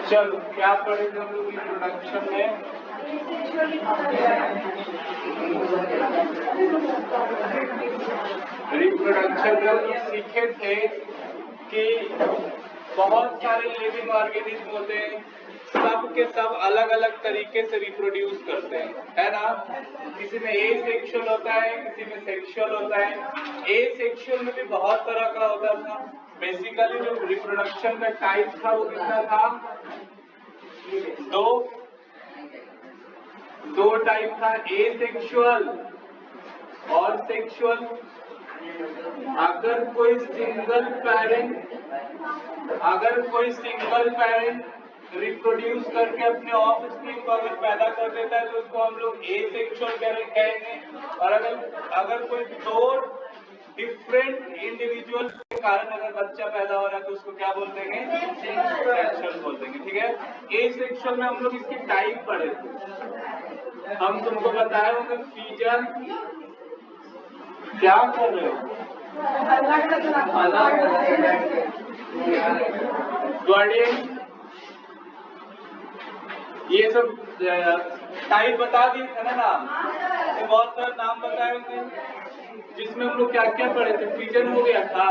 चलो क्या पढ़ेंगे हम लोग इंट्रोडक्शन में? रिप्रोडक्शन में हम लोग सीखे थे कि बहुत सारे लिविंग ऑर्गेनिज्म होते हैं, सब के सब अलग अलग तरीके से रिप्रोड्यूस करते हैं, है ना? किसी में ए सेक्सुअल होता है, किसी में सेक्सुअल होता है। ए सेक्सुअल में भी बहुत तरह का होता था। बेसिकली जो रिप्रोडक्शन का टाइप था वो कितना था? दो टाइप था, ए सेक्सुअल और सेक्सुअल। अगर कोई सिंगल पेरेंट रिप्रोड्यूस करके अपने ऑफ स्प्रिंग को अगर पैदा कर देता है तो उसको हम लोग ए सेक्सुअल कहेंगे। और अगर कोई दो डिफरेंट इंडिविजुअल के कारण अगर बच्चा पैदा हो रहा है तो उसको क्या बोल देंगे? सेक्सुअल बोल देंगे। ठीक है, ए सेक्सुअल में हम लोग इसकी टाइप पढ़े थे। हम तुमको बताए होंगे फीजन। क्या कर रहे हो? बर्डिंग, ये सब टाइप बता दिए थे ना नाम। तो बहुत सारे नाम बताए होंगे जिसमें हम लोग क्या क्या पढ़े थे। फ्यूजन हो गया था,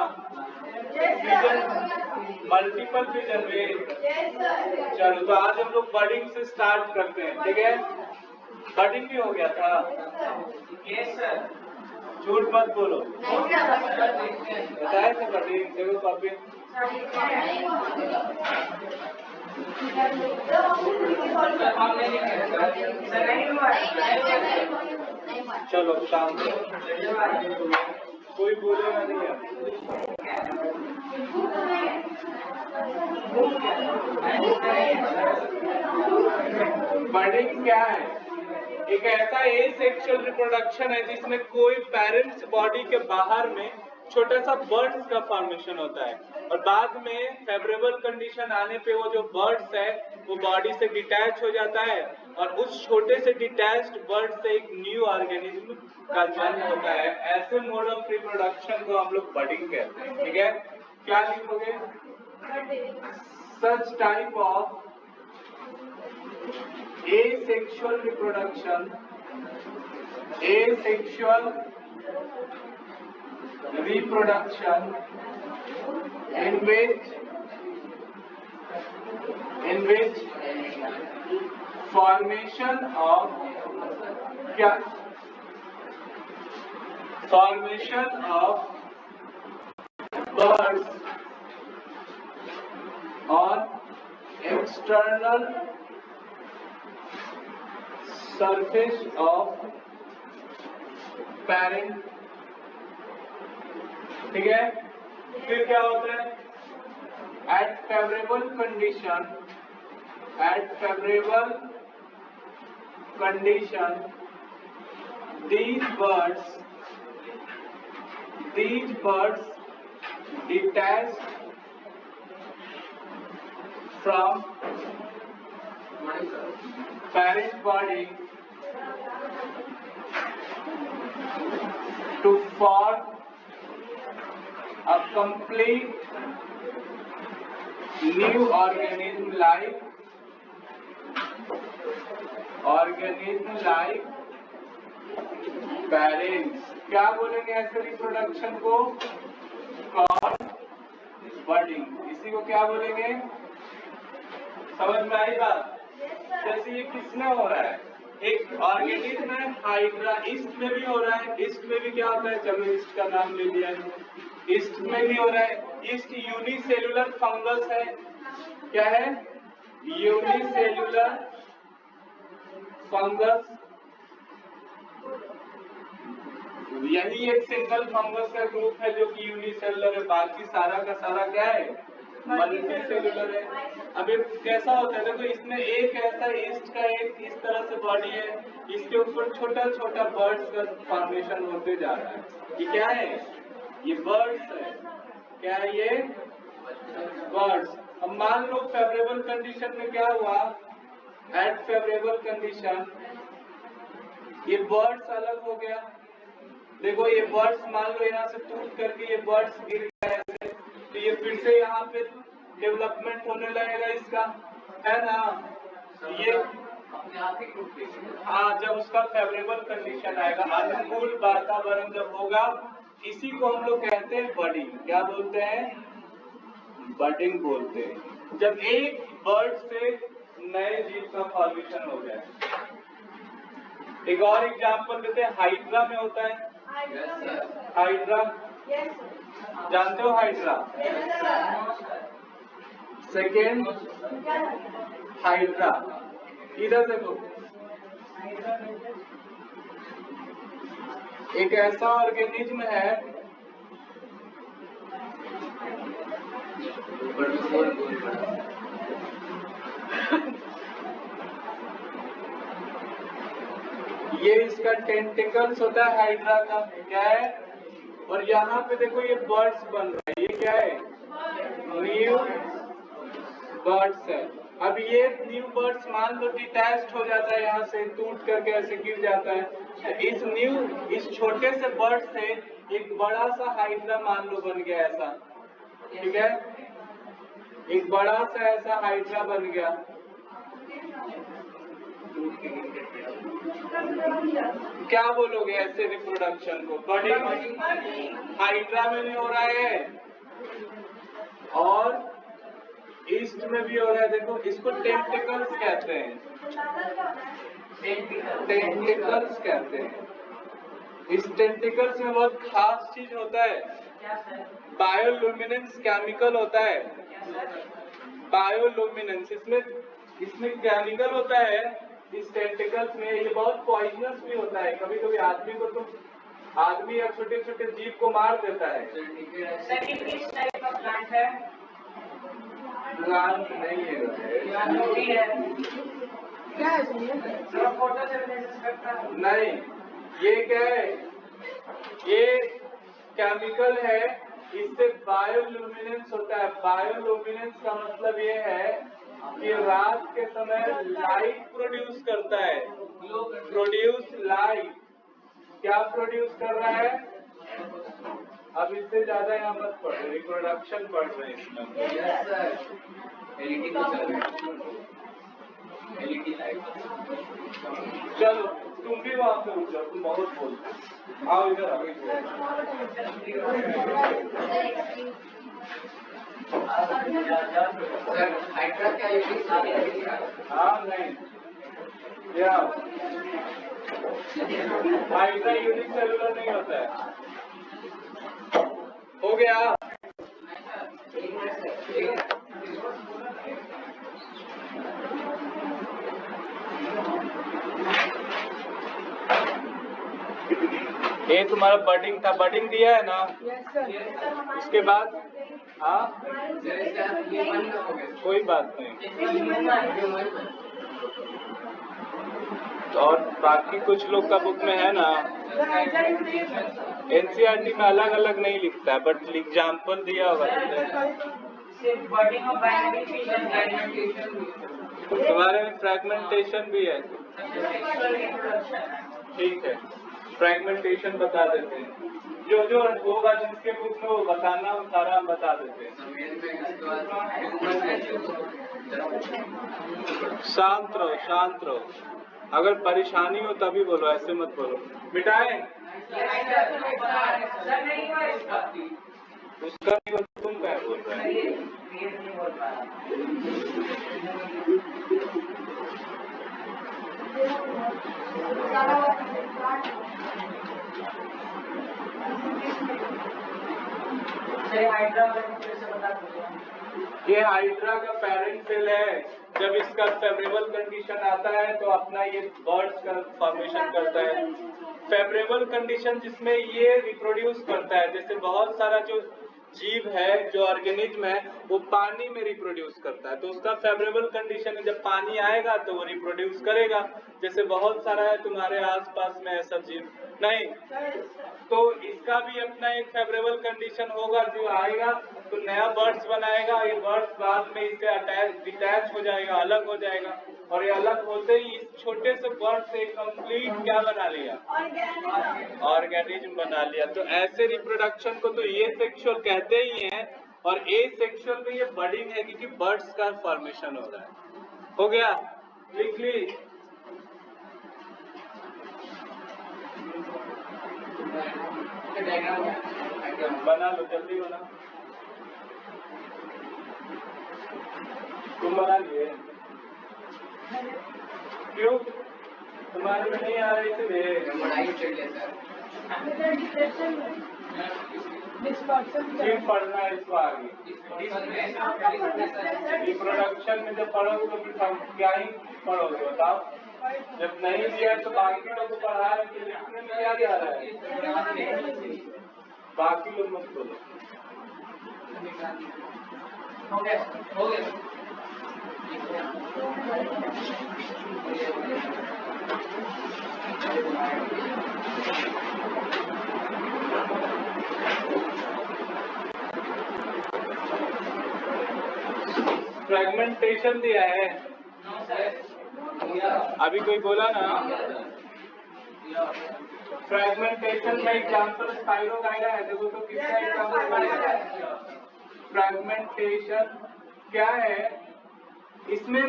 फ्यूजन, मल्टीपल फ्यूजन में। चलो तो आज हम लोग बर्डिंग से स्टार्ट करते हैं। ठीक है, बर्डिंग भी हो गया था। यस सर, झूठ मत बोलो। बताया था बर्डिंग, देखो कॉपी। चलो शाम कोई बोलेगा नहीं है। बर्डिंग क्या है? एक ऐसा ए सेक्सुअल रिप्रोडक्शन है जिसमें कोई पेरेंट्स बॉडी के बाहर में छोटा सा बर्ड्स का फॉर्मेशन होता है और बाद में फेवरेबल कंडीशन आने पे वो जो बर्ड्स है वो बॉडी से डिटैच हो जाता है और उस छोटे से डिटैच्ड बर्ड से एक न्यू ऑर्गेनिज्म का जन्म होता है। ऐसे मोड ऑफ रिप्रोडक्शन को हम लोग बर्डिंग कहते हैं। ठीक है, क्या लिखोगे? Such type of asexual reproduction, asexual reproduction in which formation of क्या? Formation of birds on external surface of parent। ठीक है, फिर क्या होता है? At favorable condition, these birds detached from parent body to form a complete new organism like parents। क्या बोलेंगे ऐसे रिप्रोडक्शन को? कॉल्ड बर्डिंग। इसी को क्या बोलेंगे? समझ में आई बात? जैसे ये किसमें हो रहा है? एक ऑर्गेनिज्म है हाइड्रा, ईस्ट में भी हो रहा है। ईस्ट में भी क्या होता है? चलो ईस्ट का नाम ले लिया, ईस्ट में भी हो रहा है। ईस्ट यूनिसेलुलर फंगस है। क्या है? Unicellular fungus. यही एक सिंगल फंगस का ग्रुप है जो कि यूनिसेलुलर है, बाकी सारा का सारा क्या है? मल्टी सेलुलर है। अब ये कैसा होता है? देखो इसमें एक ऐसा ईस्ट का एक इस तरह से बॉडी है, इसके ऊपर छोटा छोटा बर्ड्स का फॉर्मेशन होते जा रहा है। ये क्या है? ये बर्ड्स है। क्या है ये? बर्ड्स। अब मान लो फेवरेबल कंडीशन में क्या हुआ? एट फेवरेबल कंडीशन ये बर्ड्स अलग हो गया। देखो ये बर्ड्स मान लो यहाँ से टूट करके ये बर्ड्स गिर गए, तो ये फिर से यहाँ पे डेवलपमेंट होने लगेगा इसका, है ना, ये हाँ, जब उसका फेवरेबल कंडीशन आएगा, अनुकूल वातावरण जब होगा, इसी को हम लोग कहते हैं बडिंग। क्या बोलते हैं? बडिंग बोलते हैं। जब एक बर्ड से नए जीव का फॉर्मेशन हो जाए। एक और एग्जांपल देते हैं, हाइड्रा में होता है। हाइड्रा जानते हो? हाइड्रा सेकेंड हाइड्रा, इधर देखो, एक ऐसा ऑर्गेनिज्म है ये इसका टेंटिकल्स होता है हाइड्रा का, क्या है? और यहाँ पे देखो ये बर्ड्स बन रहा है, ये क्या है? न्यू बर्ड्स है। अब ये न्यू बर्ड्स मान लो डिटैच्ड हो जाता है, यहाँ से टूट करके ऐसे गिर जाता है, तो इस छोटे से बर्ड से एक बड़ा सा हाइड्रा मान लो बन गया ऐसा, ठीक है? एक बड़ा सा ऐसा हाइड्रा बन गया। क्या बोलोगे ऐसे रिप्रोडक्शन को? बडिंग हाइड्रा में नहीं हो रहा है और ईस्ट में भी हो रहा है। देखो, इसको टेंटिकल्स कहते हैं, टेंटिकल्स कहते हैं। इस टेंटिकल्स में बहुत खास चीज होता है, बायोलुमिनेंस केमिकल होता है। बायोलुमिनेंस, इसमें केमिकल होता है इस टेंटिकल्स में। ये बहुत पॉइजनस भी होता है, कभी कभी आदमी को तो आदमी या छोटे छोटे जीव को मार देता है। किस टाइप का प्लांट है? प्लांट नहीं है, क्या है? फोटोसिंथेसिस करता है? नहीं, ये क्या है? ये केमिकल है, इससे बायोलुमिनेंस होता है। बायोलुमिनेंस का मतलब ये है कि रात के समय लाइट प्रोड्यूस करता है, प्रोड्यूस लाइट। क्या प्रोड्यूस कर रहा है? अब इससे ज्यादा यहाँ मत पढ़ो, रिप्रोडक्शन पढ़ रहे हैं इसमें। चलो तुम भी वहां पे उठ जाओ, तुम बहुत बोलते। आओ इधर आओ। हाँ नहीं, हाइड्रा यूनिक सेलुलर नहीं होता है। हो गया? ये तुम्हारा बडिंग था, बडिंग दिया है ना? उसके बाद हाँ, कोई बात नहीं। और बाकी कुछ लोग का बुक में है ना, एनसीईआरटी में अलग अलग नहीं लिखता है, बट एग्जाम्पल दिया होगा। तुम्हारे में फ्रैगमेंटेशन भी है, ठीक है, फ्रैगमेंटेशन बता देते हैं। जो जो होगा जिसके बुक में वो बताना, हम सारा हम बता देते हैं। शांत रहो, शांत रहो। अगर परेशानी हो तभी बोलो, ऐसे मत बोलो। मिटाए उसका नहीं बोल, तुम क्या बोल रहे ये हाइड्रा का पेरेंट सेल है। जब इसका फेवरेबल कंडीशन आता है तो अपना ये बर्ड्स का फॉर्मेशन करता है। फेवरेबल कंडीशन जिसमें ये रिप्रोड्यूस करता है, जैसे बहुत सारा जो जीव है, जो ऑर्गेनिज्म है, वो पानी में रिप्रोड्यूस करता है, तो उसका फेवरेबल कंडीशन है जब पानी आएगा तो वो रिप्रोड्यूस करेगा। जैसे बहुत सारा है तुम्हारे आसपास में ऐसा जीव नहीं, तो इसका भी अपना एक फेवरेबल कंडीशन होगा, जो आएगा तो नया बर्ड्स बनाएगा। ये बर्ड्स बाद में इससे डिटैच हो जाएगा, अलग हो जाएगा, और ये अलग होते ही इस छोटे से बर्ड से कंप्लीट क्या बना लिया? ऑर्गेनिज्म बना लिया। तो ऐसे रिप्रोडक्शन को तो ये सेक्सुअल कहते ही हैं, और ए सेक्सुअल में ये बडिंग है, क्योंकि बर्ड्स का फॉर्मेशन हो रहा है। हो गया, लिख ली। बना लो, जल्दी बना। तुम बना लिए? क्यों? तुम्हारे में नहीं आ रही इसलिए? क्यों पढ़ना है इसको आगे? रिप्रोडक्शन में जब पढ़ोगे तो फिर क्या ही पढ़ोगे बताओ? जब नहीं दिया तो बाकी लोग को पढ़ा रहे कि लिखने में क्या जा रहा है? बाकी लोग मत बोलो। हो गया, हो गया। फ्रेगमेंटेशन दिया है, अभी कोई बोला ना? फ्रेगमेंटेशन में एग्जाम्पल स्पाइरोगाइरा है, देखो तो किसका एग्जाम्पल? फ्रेगमेंटेशन क्या है? इसमें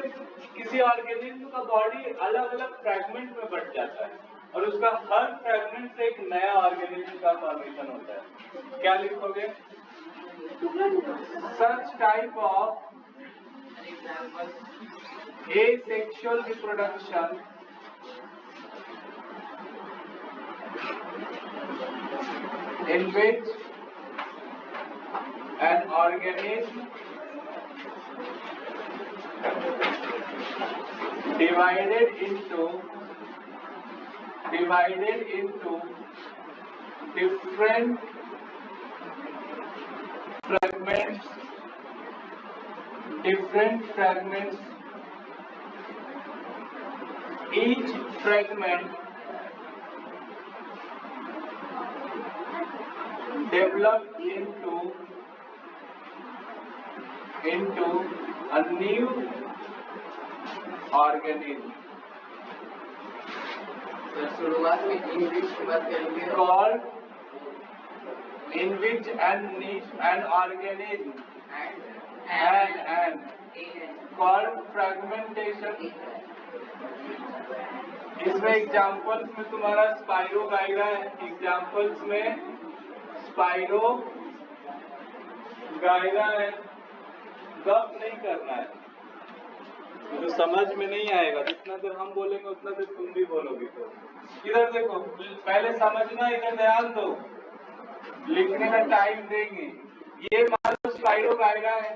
किसी ऑर्गेनिज्म का बॉडी अलग अलग फ्रेगमेंट में बट जाता है और उसका हर फ्रेगमेंट से एक नया ऑर्गेनिज्म का फॉर्मेशन होता है। क्या लिखोगे? Such type of asexual reproduction in which an organism divided into different fragments, each fragment developed into a new organism शुरुआत में इंग्लिश की बात करेंगे called in which an organism and called fragmentation। इसमें एग्जाम्पल्स में तुम्हारा स्पाइरोगाइरा है, examples में स्पाइरोगाइरा है। गप नहीं करना है, तो समझ में नहीं आएगा। जितना देर हम बोलेंगे उतना देर तुम भी बोलोगे। तो इधर देखो, पहले समझना, इधर ध्यान दो, लिखने का टाइम देंगे। ये मान लो स्पाइरोगाइरा है,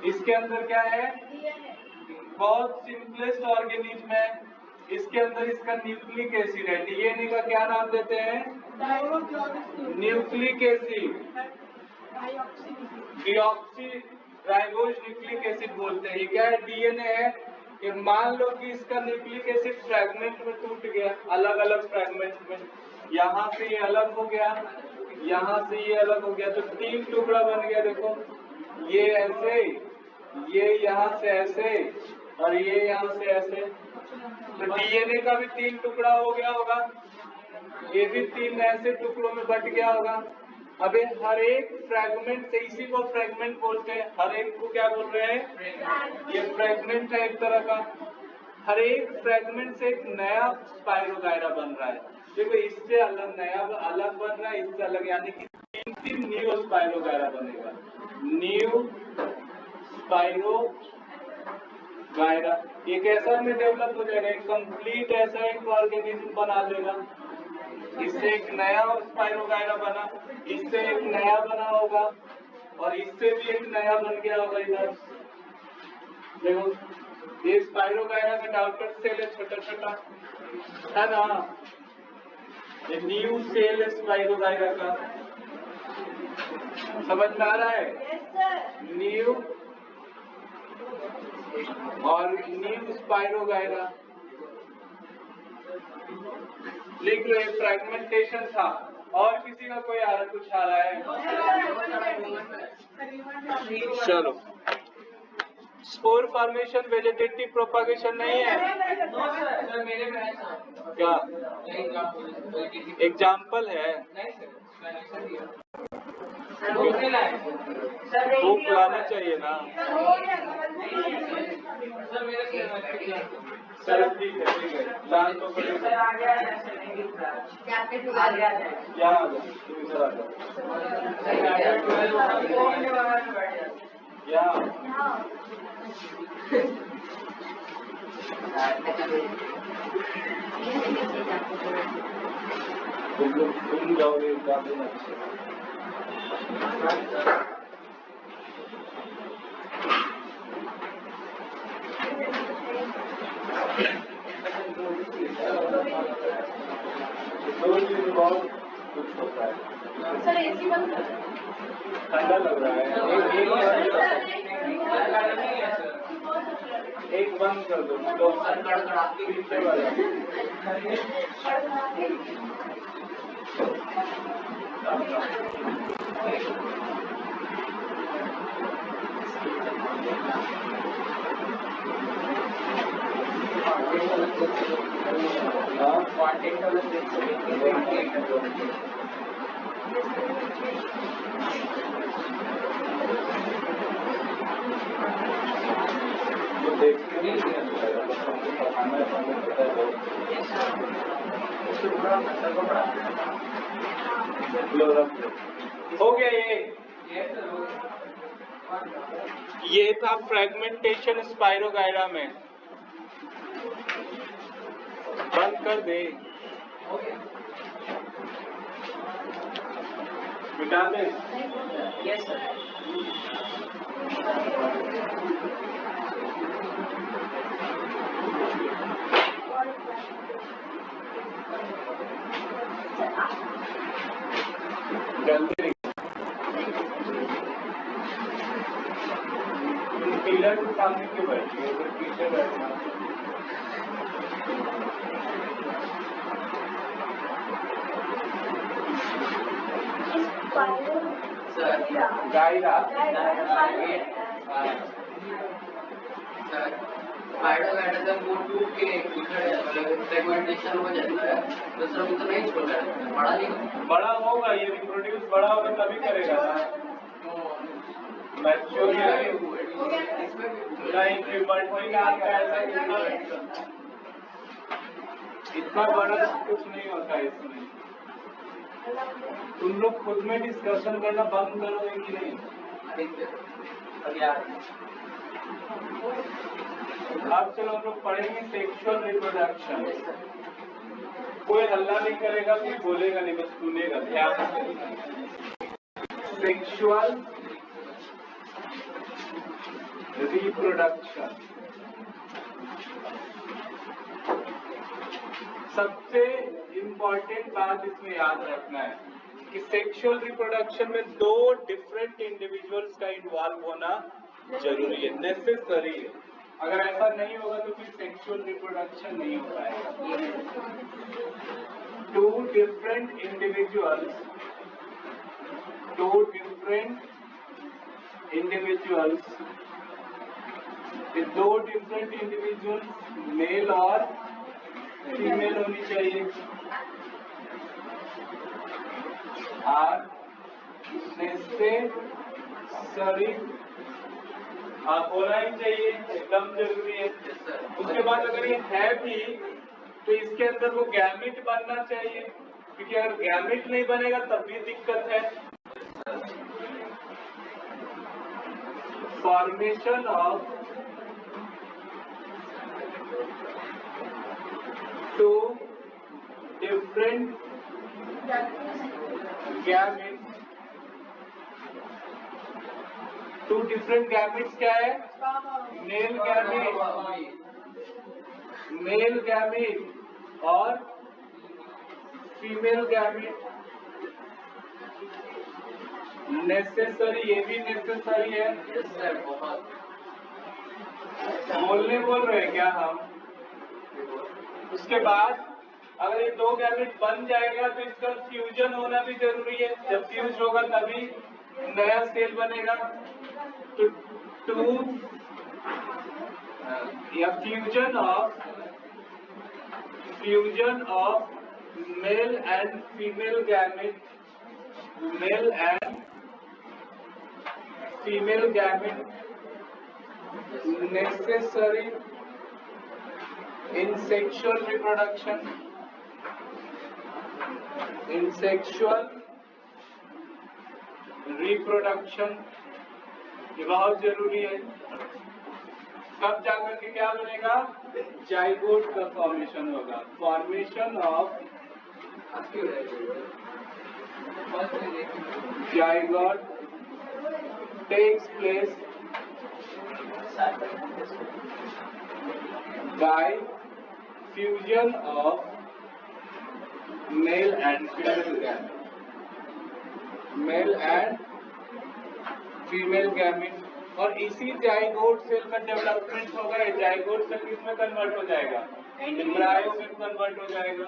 इसके अंदर क्या है? बहुत सिंपलेस्ट ऑर्गेनिज्म है। इसके अंदर इसका न्यूक्लिक एसिड है। डीएनए का क्या नाम देते हैं? Nucleic acid, deoxy ribose nucleic acid बोलते हैं। ये क्या है? डीएनए है। ये मान लो कि इसका न्यूक्लिक एसिड फ्रैगमेंट में टूट गया, अलग अलग फ्रैगमेंट में, यहाँ से ये अलग हो गया, यहाँ से ये अलग हो गया, तो 3 टुकड़ा बन गया। देखो, ये ऐसे, ये यहाँ से ऐसे और ये यहाँ से ऐसे। तो डीएनए का भी 3 टुकड़ा हो गया होगा, ये भी 3 ऐसे टुकड़ों में बट गया होगा। अबे हर एक फ्रैगमेंट से, इसी को फ्रैगमेंट बोलते हैं। हर एक को क्या बोल रहे हैं? ये फ्रैगमेंट है एक तरह का। हर एक फ्रैगमेंट से एक नया स्पाइरोगाइरा बन रहा है। देखो, इससे अलग नया अलग बन रहा है, इससे अलग, यानी कि 3 न्यू स्पाइरोगाइरा बनेगा। न्यू स्पाइरोगाइरा ये कैसा में डेवलप हो जाएगा? एक कंप्लीट ऐसा एक ऑर्गेनिज्म बना लेगा। इससे एक नया स्पाइरोगाइरा बना, इससे एक नया बना होगा और इससे भी एक नया बन गया होगा। इधर देखो, ये स्पाइरोगाइरा का डॉटर सेल है, छोटा छोटा है ना। ये न्यू सेल है स्पाइरोगाइरा का, समझ में आ रहा है? न्यू और न्यू स्पाइरोगाइरा लिख लो। फ्रैगमेंटेशन था। और किसी का कोई कुछ आ रहा है? चलो, स्पोर फॉर्मेशन वेजिटेटिव प्रोपागेशन नहीं है क्या? एग्जाम्पल है। सर वो नहीं लाए सर धूप लाना चाहिए ना। सर मेरे सर ठीक है लाल तो पड़ेगा। सर आ गया है सर नहीं दिख रहा आ गया है यहाँ आ जाओ, तुम इधर आ जाओ। यहाँ तुम लोग सुन जाओगे काफी अच्छे। दो चीज बहुत कुछ होता है। सर एसी बंद कर दो। ठंडा लग रहा है। एक बंद कर दो तो पीछे वाला। वो देखते नहीं हो गया ये था फ्रेगमेंटेशन स्पाइरोगायरा में। बंद कर दे। मिटा दे। यस सर जल्दी पिलर के सामने क्यों बैठे हो? पीछे बैठना। सर गायरा स्पाइरोगायरा जब वो टूट के फ्रेगमेंटेशन हो जाता है तो सर वो तो नहीं छोड़ रहा है बड़ा नहीं होता बड़ा होगा, ये रिप्रोड्यूस बड़ा होगा तभी करेगा ना। मैच्योरिटी लाइक मल्टीपल आता है इतना बड़ा कुछ नहीं होता है इसमें। तुम लोग खुद में डिस्कशन करना बंद करोगे कि नहीं? अब चलो हम लोग पढ़ेंगे सेक्सुअल रिप्रोडक्शन। कोई हल्ला नहीं करेगा, कोई बोलेगा नहीं, बस सुनेगा ध्यान से। सेक्सुअल रिप्रोडक्शन सबसे इम्पोर्टेंट बात इसमें याद रखना है कि सेक्सुअल रिप्रोडक्शन में दो डिफरेंट इंडिविजुअल्स का इन्वॉल्व होना जरूरी है, नेसेसरी है। अगर ऐसा नहीं होगा तो फिर सेक्सुअल रिप्रोडक्शन नहीं हो पाएगा। टू डिफरेंट इंडिविजुअल्स दो डिफरेंट इंडिविजुअल्स मेल और फीमेल होनी चाहिए। आर नेसेसरी, होना ही चाहिए, एकदम जरूरी है। उसके बाद अगर ये है भी तो इसके अंदर वो गैमेट बनना चाहिए, क्योंकि अगर गैमेट नहीं बनेगा तब भी दिक्कत है। Formation of two different gametes. Two different gametes क्या है? मेल गैमेट और फीमेल गैमेट। नेसेसरी, ये भी नेसेसरी है। बोलने बोल रहे हैं क्या हम? उसके बाद अगर ये दो गैमेट बन जाएगा तो इसका फ्यूजन होना भी जरूरी है। जब फ्यूज होगा तभी नया सेल बनेगा। तो टू या fusion of male and female gamete, male and female gamete necessary in sexual reproduction. In sexual reproduction ये बहुत जरूरी है। तब जाकर के क्या बनेगा, जाइगोट का फॉर्मेशन होगा। Formation of zygote takes place by fusion of male and female gamete. Male and female gamete, और इसी जाइगोट सेल का डेवलपमेंट होगा। ये जाइगोट सेल किसमें कन्वर्ट हो जाएगा, एम्ब्रायो में कन्वर्ट हो जाएगा।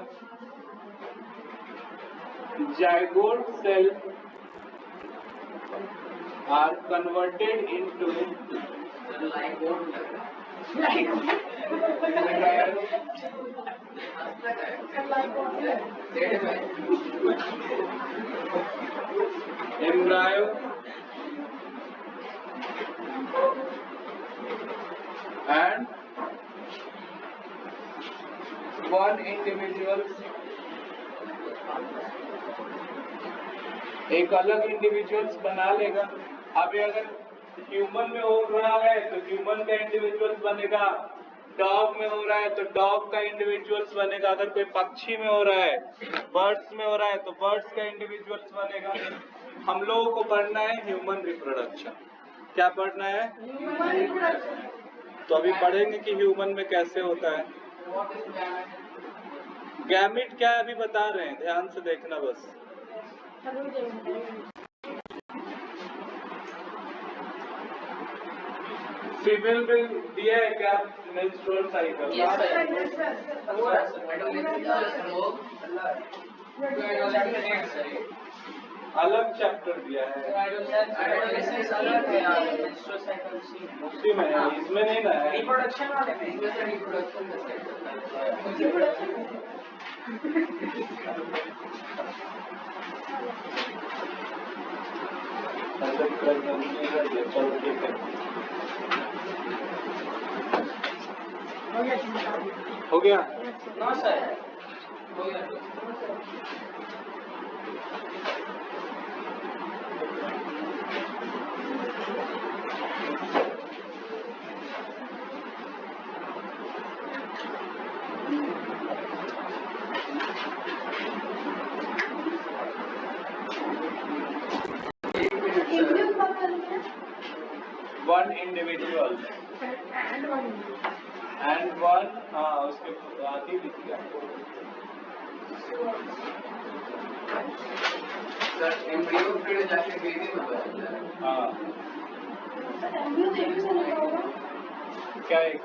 Zygote cell are converted into embryo and one individual एक अलग इंडिविजुअल्स बना लेगा। अभी अगर ह्यूमन में हो रहा है तो ह्यूमन का इंडिविजुअल्स बनेगा, डॉग में हो रहा है तो डॉग का इंडिविजुअल्स बनेगा, अगर कोई पक्षी में हो रहा है, बर्ड्स में हो रहा है तो बर्ड्स का इंडिविजुअल्स बनेगा। हम लोगों को पढ़ना है ह्यूमन रिप्रोडक्शन। क्या पढ़ना है, ह्यूमन रिप्रोडक्शन। तो अभी पढ़ेंगे कि ह्यूमन में कैसे होता है। गैमेट क्या है अभी बता रहे हैं, ध्यान से देखना बस। फीमेल में दिया है क्या मेंस्ट्रुअल साइकिल? अलग चैप्टर दिया है, उसी में है, इसमें नहीं ना है। रिप्रोडक्शन वाले में चलो ठीक है, हो गया। हाँ सर, हो गया। वन इंडिविजुअल एंड वन, हाँ उसके आगे लिख दिया। सर एम्ब्रियो फिर जाके बेबी में बदलता है। हाँ क्या एक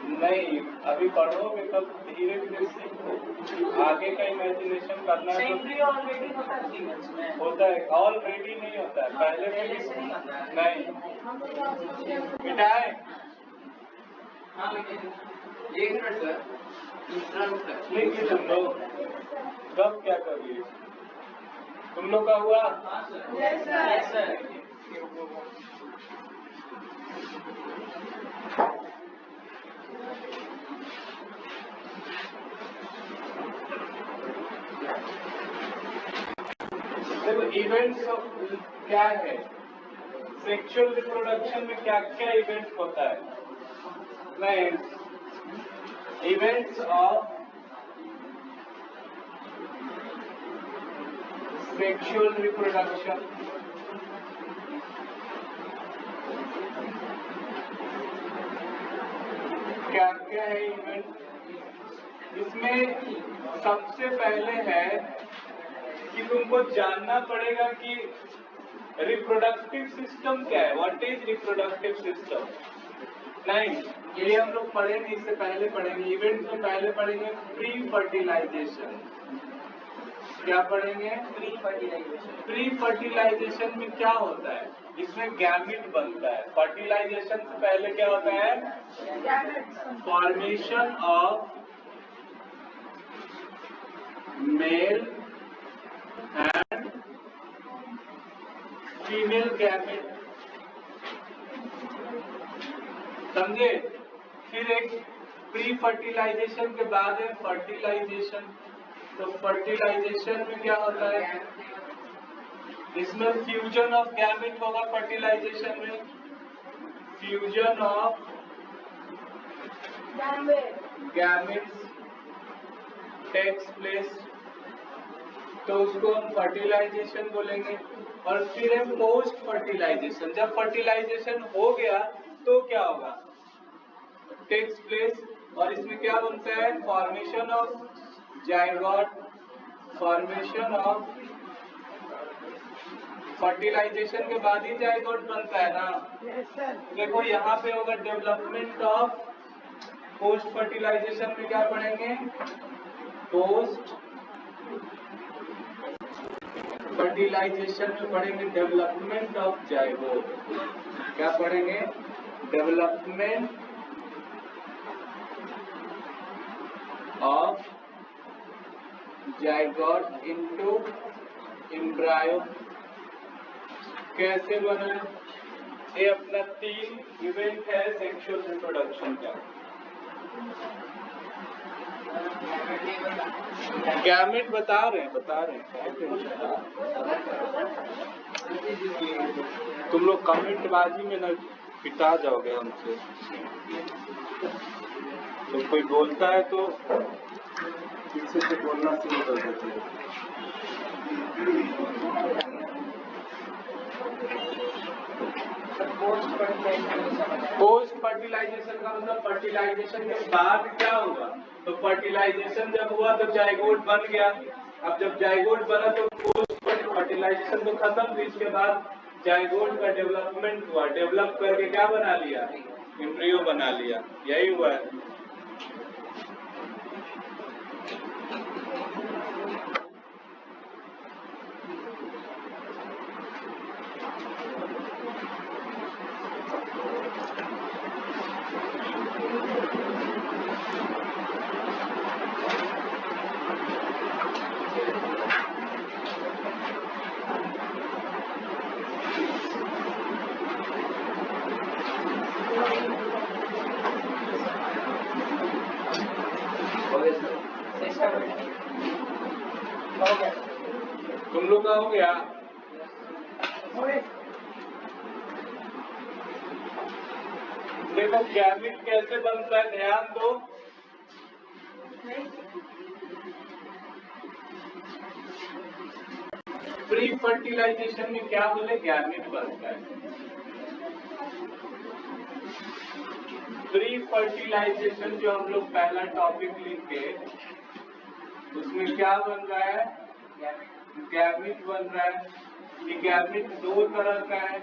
नहीं, अभी पढ़ोगे तब धीरे धीरे सीखो। आगे का इमेजिनेशन करना है तो ऑलरेडी होता है फीमेल्स में, होता है, ऑलरेडी नहीं होता है, पहले से नहीं होता है। नहीं मिटाए। हाँ एक मिनट सर, दूसरा मिनट लेकिन तुम लोग कब क्या कर लिए, तुम लोग का हुआ? हाँ सर, यस सर। देखो इवेंट्स क्या है, सेक्सुअल रिप्रोडक्शन में क्या क्या इवेंट्स होता है। नहीं, इवेंट्स ऑफ सेक्सुअल रिप्रोडक्शन क्या क्या है इवेंट, इसमें सबसे पहले है कि तुमको जानना पड़ेगा कि रिप्रोडक्टिव सिस्टम क्या है। What is reproductive system? नहीं, ये हम लोग पढ़े नहीं, इससे पहले पढ़ेंगे। इवेंट में पहले पढ़ेंगे प्री फर्टिलाइजेशन। क्या पढ़ेंगे? Pre fertilisation. प्री फर्टिलाइजेशन में क्या होता है, इसमें गैमेट बनता है। फर्टिलाइजेशन से पहले क्या होता है? Formation of male and female gamete, समझे। फिर एक प्री फर्टिलाइजेशन के बाद है फर्टिलाइजेशन। तो फर्टिलाइजेशन में क्या होता है, इसमें फ्यूजन ऑफ गैमेट होगा। फर्टिलाइजेशन में fusion of gametes takes place, तो उसको हम फर्टिलाइजेशन बोलेंगे। और फिर है पोस्ट फर्टिलाइजेशन। जब फर्टिलाइजेशन हो गया तो क्या होगा, टेक्स प्लेस, और इसमें क्या बनता है, formation of zygote. Formation of, fertilization के बाद ही जाइगोट बनता है ना। देखो यहाँ पे होगा डेवलपमेंट ऑफ, पोस्ट फर्टिलाइजेशन में क्या पढ़ेंगे, पोस्ट फर्टिलाइजेशन में पढ़ेंगे डेवलपमेंट ऑफ जाइगोट। क्या पढ़ेंगे, development of zygote into embryo. कैसे बना, ये अपना 3 इवेंट है सेक्सुअल रिप्रोडक्शन का। गैमेट बता रहे हैं तुम लोग कमेंटबाजी में न पिटा जाओगे हमसे। तो कोई बोलता है तो पीछे से बोलना शुरू कर देते हैं। पोस्ट फर्टिलाइजेशन का मतलब फर्टिलाइजेशन के बाद क्या होगा, तो फर्टिलाइजेशन जब हुआ तो जाइगोट बन गया। अब जब जाइगोट बना तो पोस्ट फर्टिलाइजेशन तो खत्म हुई, इसके बाद जाइगोट का डेवलपमेंट हुआ। डेवलप करके क्या बना लिया, एम्ब्रियो बना लिया। यही हुआ है। तुम लोग का हो गया। देखो गैमेट कैसे बनता है, ध्यान दो। प्री फर्टिलाइजेशन में क्या बोले, गैमेट बनता है। प्री फर्टिलाइजेशन जो हम लोग पहला टॉपिक लिखे, उसमें क्या बन रहा है, गैमेट बन रहा है। ये गैमेट 2 तरह का है,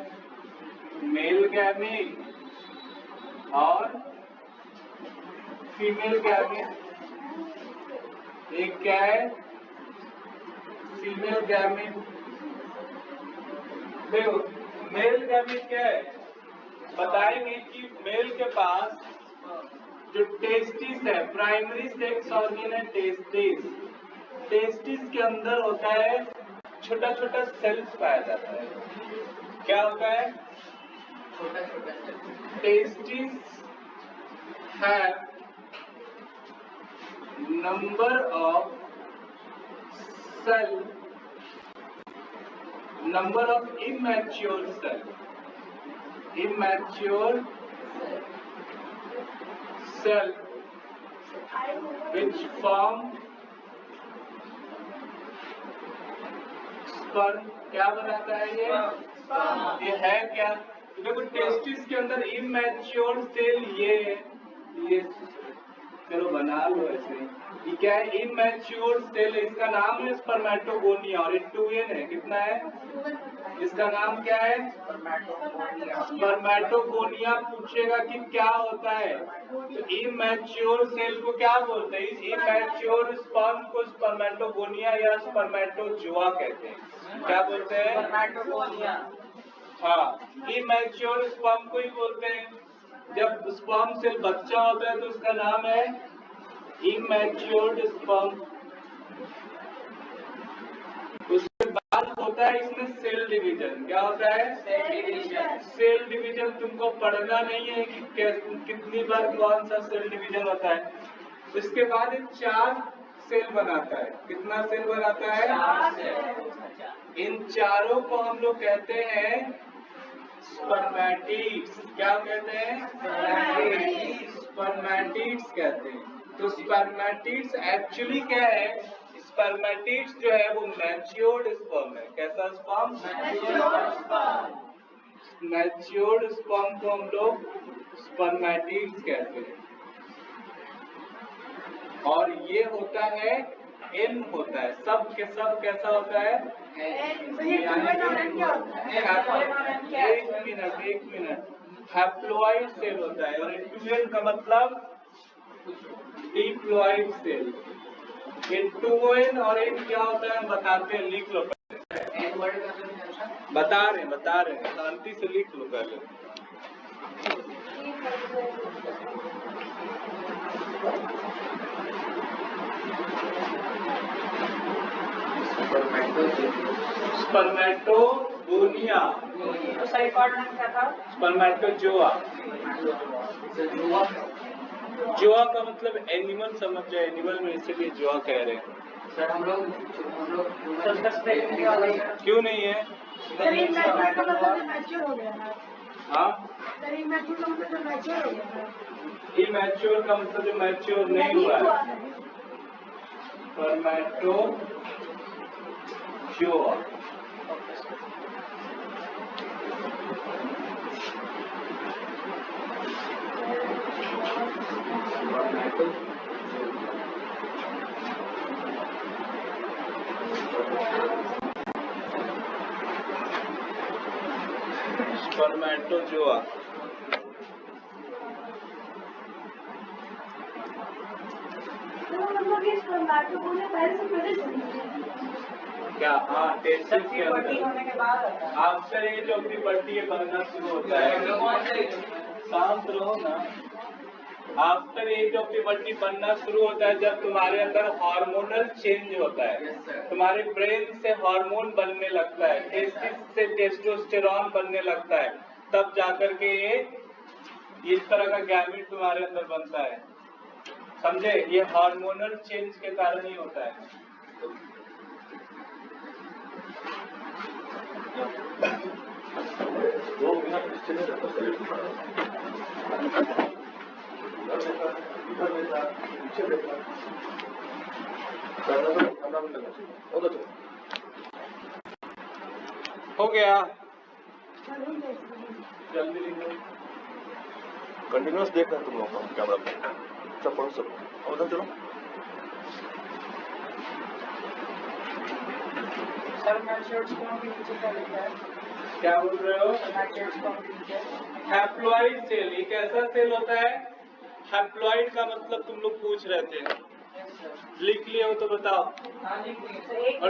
मेल गैमेट और फीमेल गैमेट। एक क्या है, फीमेल गैमेट। देखो मेल गैमेट क्या है, बताएंगे कि मेल के पास जो टेस्टिस है, प्राइमरी सेक्स ऑर्गन है टेस्टिस। टेस्टिस के अंदर होता है छोटा छोटा सेल्स पाया जाता है। क्या होता है, छोटा छोटा cell. Testis have number of cell, number of immature cell, immature cell which form sperm। क्या बनाता है ये है क्या, देखो टेस्टिस के अंदर इमैच्योर सेल ये चलो बना लो ऐसे। ये क्या है, इमैच्योर सेल है, इसका नाम है स्पर्मेटोगोनिया और ये 2n है। कितना है, इसका नाम क्या है, स्पर्मेटोगोनिया। पूछेगा कि क्या होता है, तो इमैच्योर सेल को क्या बोलते हैं, इस इमैच्योर स्पर्म को स्पर्मेटोगोनिया या स्पर्मेटोजोआ कहते हैं। क्या बोलते हैं, स्पर्मेटोगोनिया। हाँ, इमैच्योर स्पर्म को ही बोलते हैं। जब स्पर्म सेल बच्चा होता है तो उसका नाम है इमैच्योर्ड स्पर्म। उसके बाद होता है इसमें सेल डिवीजन। क्या होता है? सेल डिवीजन तुमको पढ़ना नहीं है कि कितनी बार कौन सा सेल डिवीजन होता है। इसके बाद 4 सेल बनाता है। कितना सेल बनाता है? 4 सेल। इन चारों को हम लोग कहते हैं स्पर्मेटिड्स। क्या कहते हैं? स्पर्मेटिड्स कहते हैं। तो स्पर्मेटिड्स एक्चुअली क्या है? स्पर्मेटिड्स जो है वो मैच्योर्ड स्पर्म है। कैसा स्पर्म? मैच्योर्ड स्पर्म को हम लोग स्पर्मेटिड्स कहते हैं। और ये होता है एन होता है, सब के सब कैसा होता है? एक मिनट हैप्लॉइड सेल होता है। और 2n का मतलब डिप्लॉइड सेल। ये 2n और n क्या होता है हम बताते हैं, लिख लो। बता रहे हैं शांति से लिख लो पहले। स्पर्मेटोगोनिया। तो सही पार्ट नाम क्या था? स्पर्मेटोजोआ। जोआ का मतलब एनिमल समझ जाए, एनिमल में, इसलिए जोआ कह रहे हैं। सर हम लोग क्यों नहीं है? हाँ, इमैच्योर का मतलब जो मैच्योर नहीं हुआ है। स्पर्मेटोजोआ। स्पर्मेटोजोआ। क्या? हाँ, टेस्टिस के अंदर होने के बाद after age of the birth ये बनना शुरू होता है। शांत रहो ना। After age of the birth बनना शुरू होता है जब तुम्हारे अंदर हार्मोनल चेंज होता है। तुम्हारे ब्रेन से हार्मोन बनने लगता है, टेस्टिस से टेस्टोस्टेरॉन बनने लगता है, तब जाकर के ये इस तरह का गैमेट तुम्हारे अंदर बनता है। समझे? ये हार्मोनल चेंज के कारण ही होता है। हो गया? जल्दी लिखो। कंटिन्यूस देखना तुम लोग का कैमरा पे। सब पढ़ो सब। उधर चलो। सर मैच्योर्ड स्पर्म के नीचे क्या लिखा है? क्या बोल रहे हो? मैच्योर्ड स्पर्म के नीचे हैप्लॉइड सेल। ये कैसा सेल होता है? हैप्लॉइड का मतलब तुम लोग पूछ रहे थे, लिख लिए हो तो बताओ। हाँ लिख लिए। और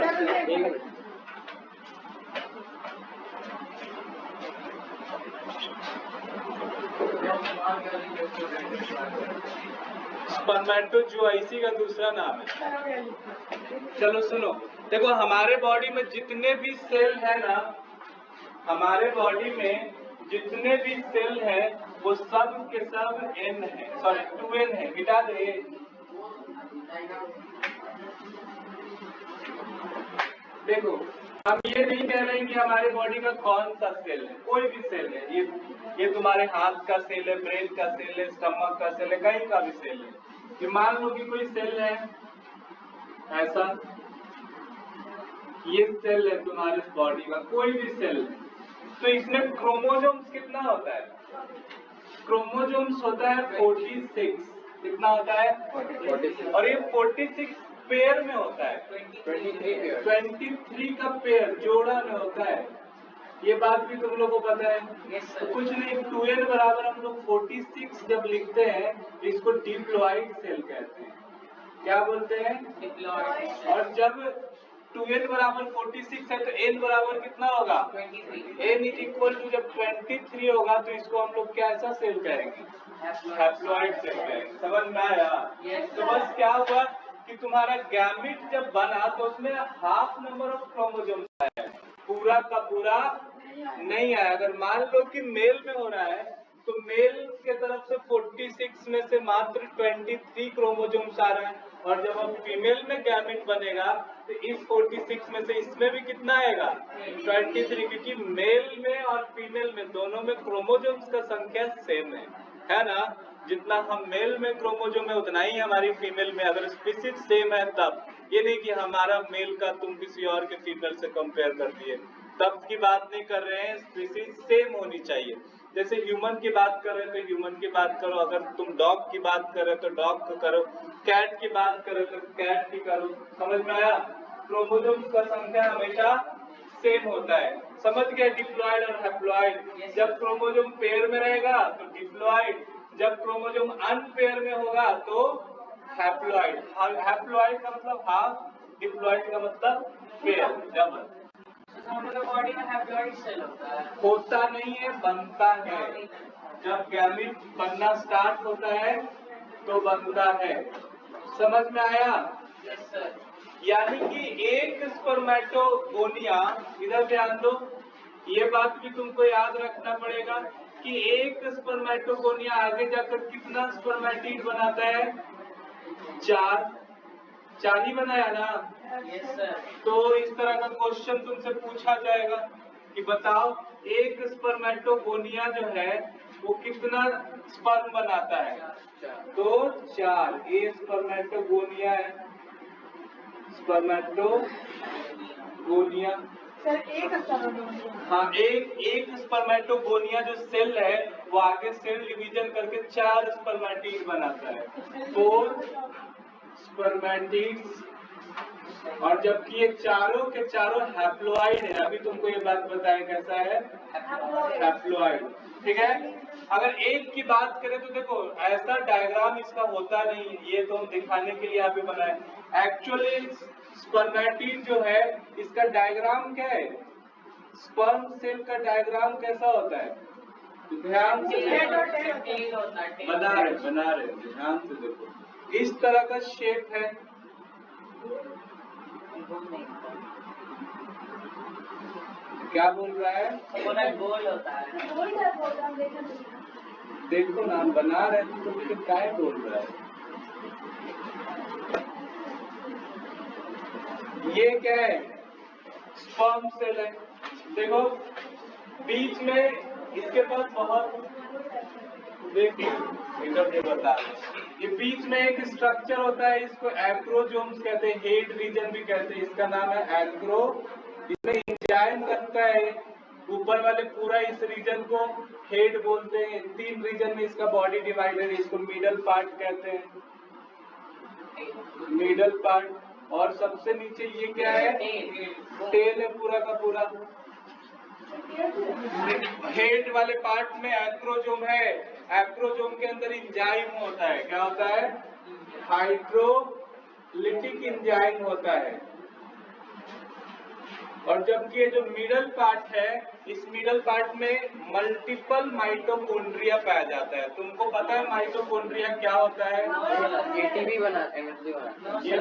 स्पर्मेटोजोआ इसी का दूसरा नाम है। चलो सुनो, देखो हमारे बॉडी में जितने भी सेल है ना, हमारे बॉडी में जितने भी सेल है वो सब के सब n है, सॉरी 2n है। मिटा दे। देखो हम ये नहीं कह रहे हैं कि हमारे बॉडी का कौन सा सेल है, कोई भी सेल है। ये तुम्हारे हाथ का सेल है, ब्रेन का सेल है, स्टमक का सेल है, कहीं का भी सेल है। कि मान लो कि कोई सेल है ऐसा, ये सेल है तुम्हारे बॉडी का, कोई भी सेल है, तो इसमें क्रोमोसोम्स कितना होता है? क्रोमोसोम्स होता है 46। कितना होता है? 46। और ये 46 पेयर में होता है। 23 का पेयर जोड़ा में होता है। ये बात भी तुम लोगों को पता है। तो कुछ नहीं, 2n बराबर हम लोग 46 जब लिखते हैं इसको डिप्लॉइड सेल कहते हैं। क्या बोलते हैं? डिप्लॉइड। और जब 2n बराबर 46 है तो n बराबर कितना होगा? 23। n इज इक्वल टू जब 23 होगा तो इसको हम लोग कैसा सेल कहेंगे? हैप्लॉइड सेल कहेंगे। समझ में आया? तो बस क्या हुआ कि तुम्हारा गैमेट जब बना तो उसमें हाफ नंबर ऑफ क्रोमोसोम्स आया। पूरा का पूरा नहीं आया। अगर मान लो कि मेल में हो रहा है तो मेल के तरफ से 46 में से मात्र 23 क्रोमोसोम्स आ रहा है, और जब हम फीमेल में गैमेट बनेगा तो इस 46 में से इसमें भी कितना आएगा 23, क्योंकि मेल में और फीमेल में दोनों में क्रोमोसोम्स का संख्या सेम है ना। जितना हम मेल में क्रोमोसोम है उतना ही हमारी फीमेल में, अगर स्पीसीज सेम है तब। ये नहीं कि हमारा मेल का तुम किसी और के फीमेल से कंपेयर कर दिए, तब की बात नहीं कर रहे हैं। स्पीसीज सेम होनी चाहिए। जैसे ह्यूमन की बात कर रहे हैं तो ह्यूमन की बात करो, अगर तुम डॉग की बात कर रहे हो तो डॉग को करो, कैट की बात कर रहे हो तो कैट की करो। समझ में आया? क्रोमोसोम्स का संख्या हमेशा सेम होता है। समझ गए? डिप्लॉयड और हैप्लॉयड। जब क्रोमोसोम पेयर में रहेगा तो डिप्लॉयड, जब क्रोमोसोम अनपेयर में होगा तो हैप्लॉयड। हैप्लॉयड का मतलब हाफ, डिप्लॉयड का मतलब पेयर, डबल। हमारे बॉडी में हैप्लॉइड सेल होता नहीं है, बनता है। जब गैमीट बनना स्टार्ट होता है तो बनता है। समझ में आया? Yes sir. यानी कि एक स्पर्मेटोगोनिया, इधर ध्यान दो, ये बात भी तुमको याद रखना पड़ेगा कि एक स्पर्मेटोगोनिया आगे जाकर कितना स्पर्मेटिड बनाता है? 4 ही बनाया ना। Yes sir. तो इस तरह का क्वेश्चन तुमसे पूछा जाएगा कि बताओ एक स्पर्मेटोगोनिया जो है वो कितना स्पर्म बनाता है? तो 4। ये स्पर्मेटोगोनिया है, स्पर्मेटोगोनिया। सर एक स्पर्मेटोगोनिया। हाँ, एक स्पर्मेटोगोनिया जो सेल है वो आगे सेल डिवीजन करके 4 स्पर्मेटिड बनाता है, 4 स्पर्मेटिड्स। और जबकि ये चारों के चारों हैप्लॉइड है। अभी तुमको ये बात बताएं कैसा है? हैप्लॉइड। ठीक है। अगर एक की बात करें तो देखो ऐसा डायग्राम इसका होता नहीं, ये तो हम दिखाने के लिए यहाँ पे बनाए। एक्चुअली स्पर्मेटिड जो है इसका डायग्राम क्या है? स्पर्म सेल का डायग्राम कैसा होता है? ध्यान से बना रहे ध्यान से देखो, इस तरह का शेप है। क्या बोल रहा है? गोल होता है। देखो ना, हम बना रहे थे तो फिर क्या बोल रहा है? ये क्या है? स्पर्म सेल है। देखो बीच में इसके पास बहुत, देखिए एकदम ये बता रहे हैं, ये बीच में एक स्ट्रक्चर होता है, इसको एंक्रोजोम्स कहते हैं, हेड रीजन भी कहते हैं। इसका नाम है एंक्रो। इसमें एंजाइम लगता है। ऊपर वाले पूरा इस रीजन को हेड बोलते हैं। 3 रीजन में इसका बॉडी डिवाइडेड है, इसको मिडल पार्ट कहते हैं, मिडल पार्ट। और सबसे नीचे ये क्या है? टेल है पूरा का पूरा। हेड वाले पार्ट में एक्रोजोम है। एक्रोजोम के अंदर एंजाइम होता है। क्या होता है? हाइड्रोलिटिक एंजाइम होता है। और जबकि ये जो मिडल पार्ट है, इस मिडल पार्ट में मल्टीपल माइटोकॉन्ड्रिया पाया जाता है। तुमको पता है माइटोकॉन्ड्रिया क्या होता है? एटीपी बनाते हैं, एनर्जी बनाते हैं। ये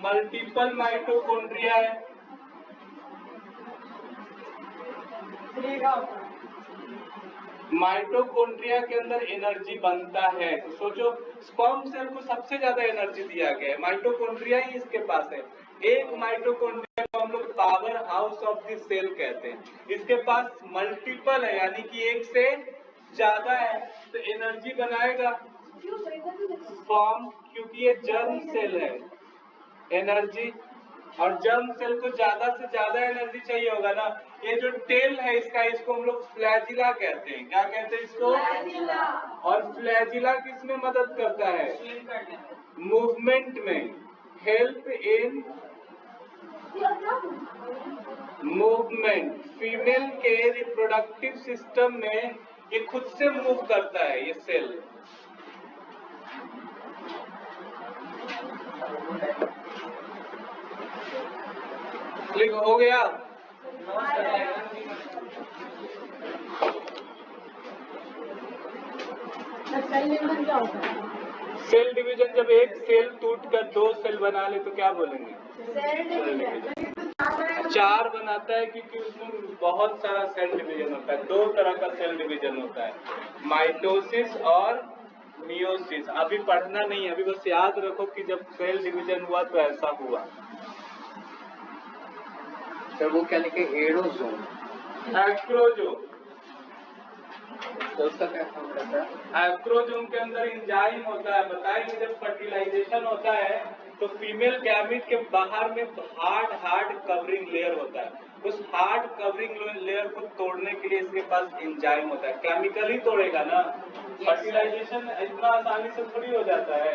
मल्टीपल माइटोकॉन्ड्रिया है। माइटोकॉन्ड्रिया के अंदर एनर्जी बनता है। तो सोचो स्पर्म सेल को सबसे ज्यादा एनर्जी दिया गया है, माइटोकॉन्ड्रिया ही इसके पास है। एक माइटोकॉन्ड्रिया को हम लोग power house of the cell कहते हैं। इसके पास मल्टीपल है, यानी कि एक से ज्यादा है, तो एनर्जी बनाएगा स्पर्म, क्योंकि ये जर्म सेल है। एनर्जी, और जर्म सेल को ज्यादा से ज्यादा एनर्जी चाहिए होगा ना। ये जो टेल है इसका, इसको हम लोग फ्लैजिला कहते हैं। क्या कहते हैं इसको? और फ्लैजिला किस में मदद करता है? मूवमेंट में, हेल्प इन मूवमेंट। फीमेल के रिप्रोडक्टिव सिस्टम में ये खुद से मूव करता है ये सेल। क्लिक हो गया? सेल डिवीजन, जब एक सेल टूट कर 2 सेल बना ले तो क्या बोलेंगे? Cell division. 4 बनाता है क्योंकि उसमें बहुत सारा सेल डिवीजन होता है। 2 तरह का सेल डिवीजन होता है, माइटोसिस और मियोसिस। अभी पढ़ना नहीं है, अभी बस याद रखो कि जब सेल डिवीजन हुआ तो ऐसा हुआ। सर वो क्या लिखे, एडोसोम, एक्रोजोम। तो उसका क्या काम रहता है? एक्रोजोम के अंदर एंजाइम होता है। बताएंगे जब फर्टिलाइजेशन होता है तो फीमेल गैमेट के बाहर में हार्ड कवरिंग लेयर होता है। उस हार्ड कवरिंग लेयर को तोड़ने के लिए इसके पास एंजाइम होता है। केमिकली तोड़ेगा ना, फर्टिलाइजेशन इतना आसानी से थोड़ी हो जाता है।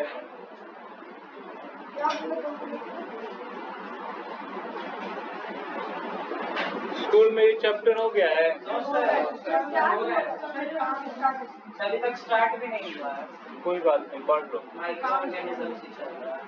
स्कूल में ये चैप्टर हो गया है। अभी तक स्टार्ट भी नहीं हुआ है। कोई बात नहीं, पढ़ लो। माइक्रो ऑर्गेनिज्म से चल रहा है।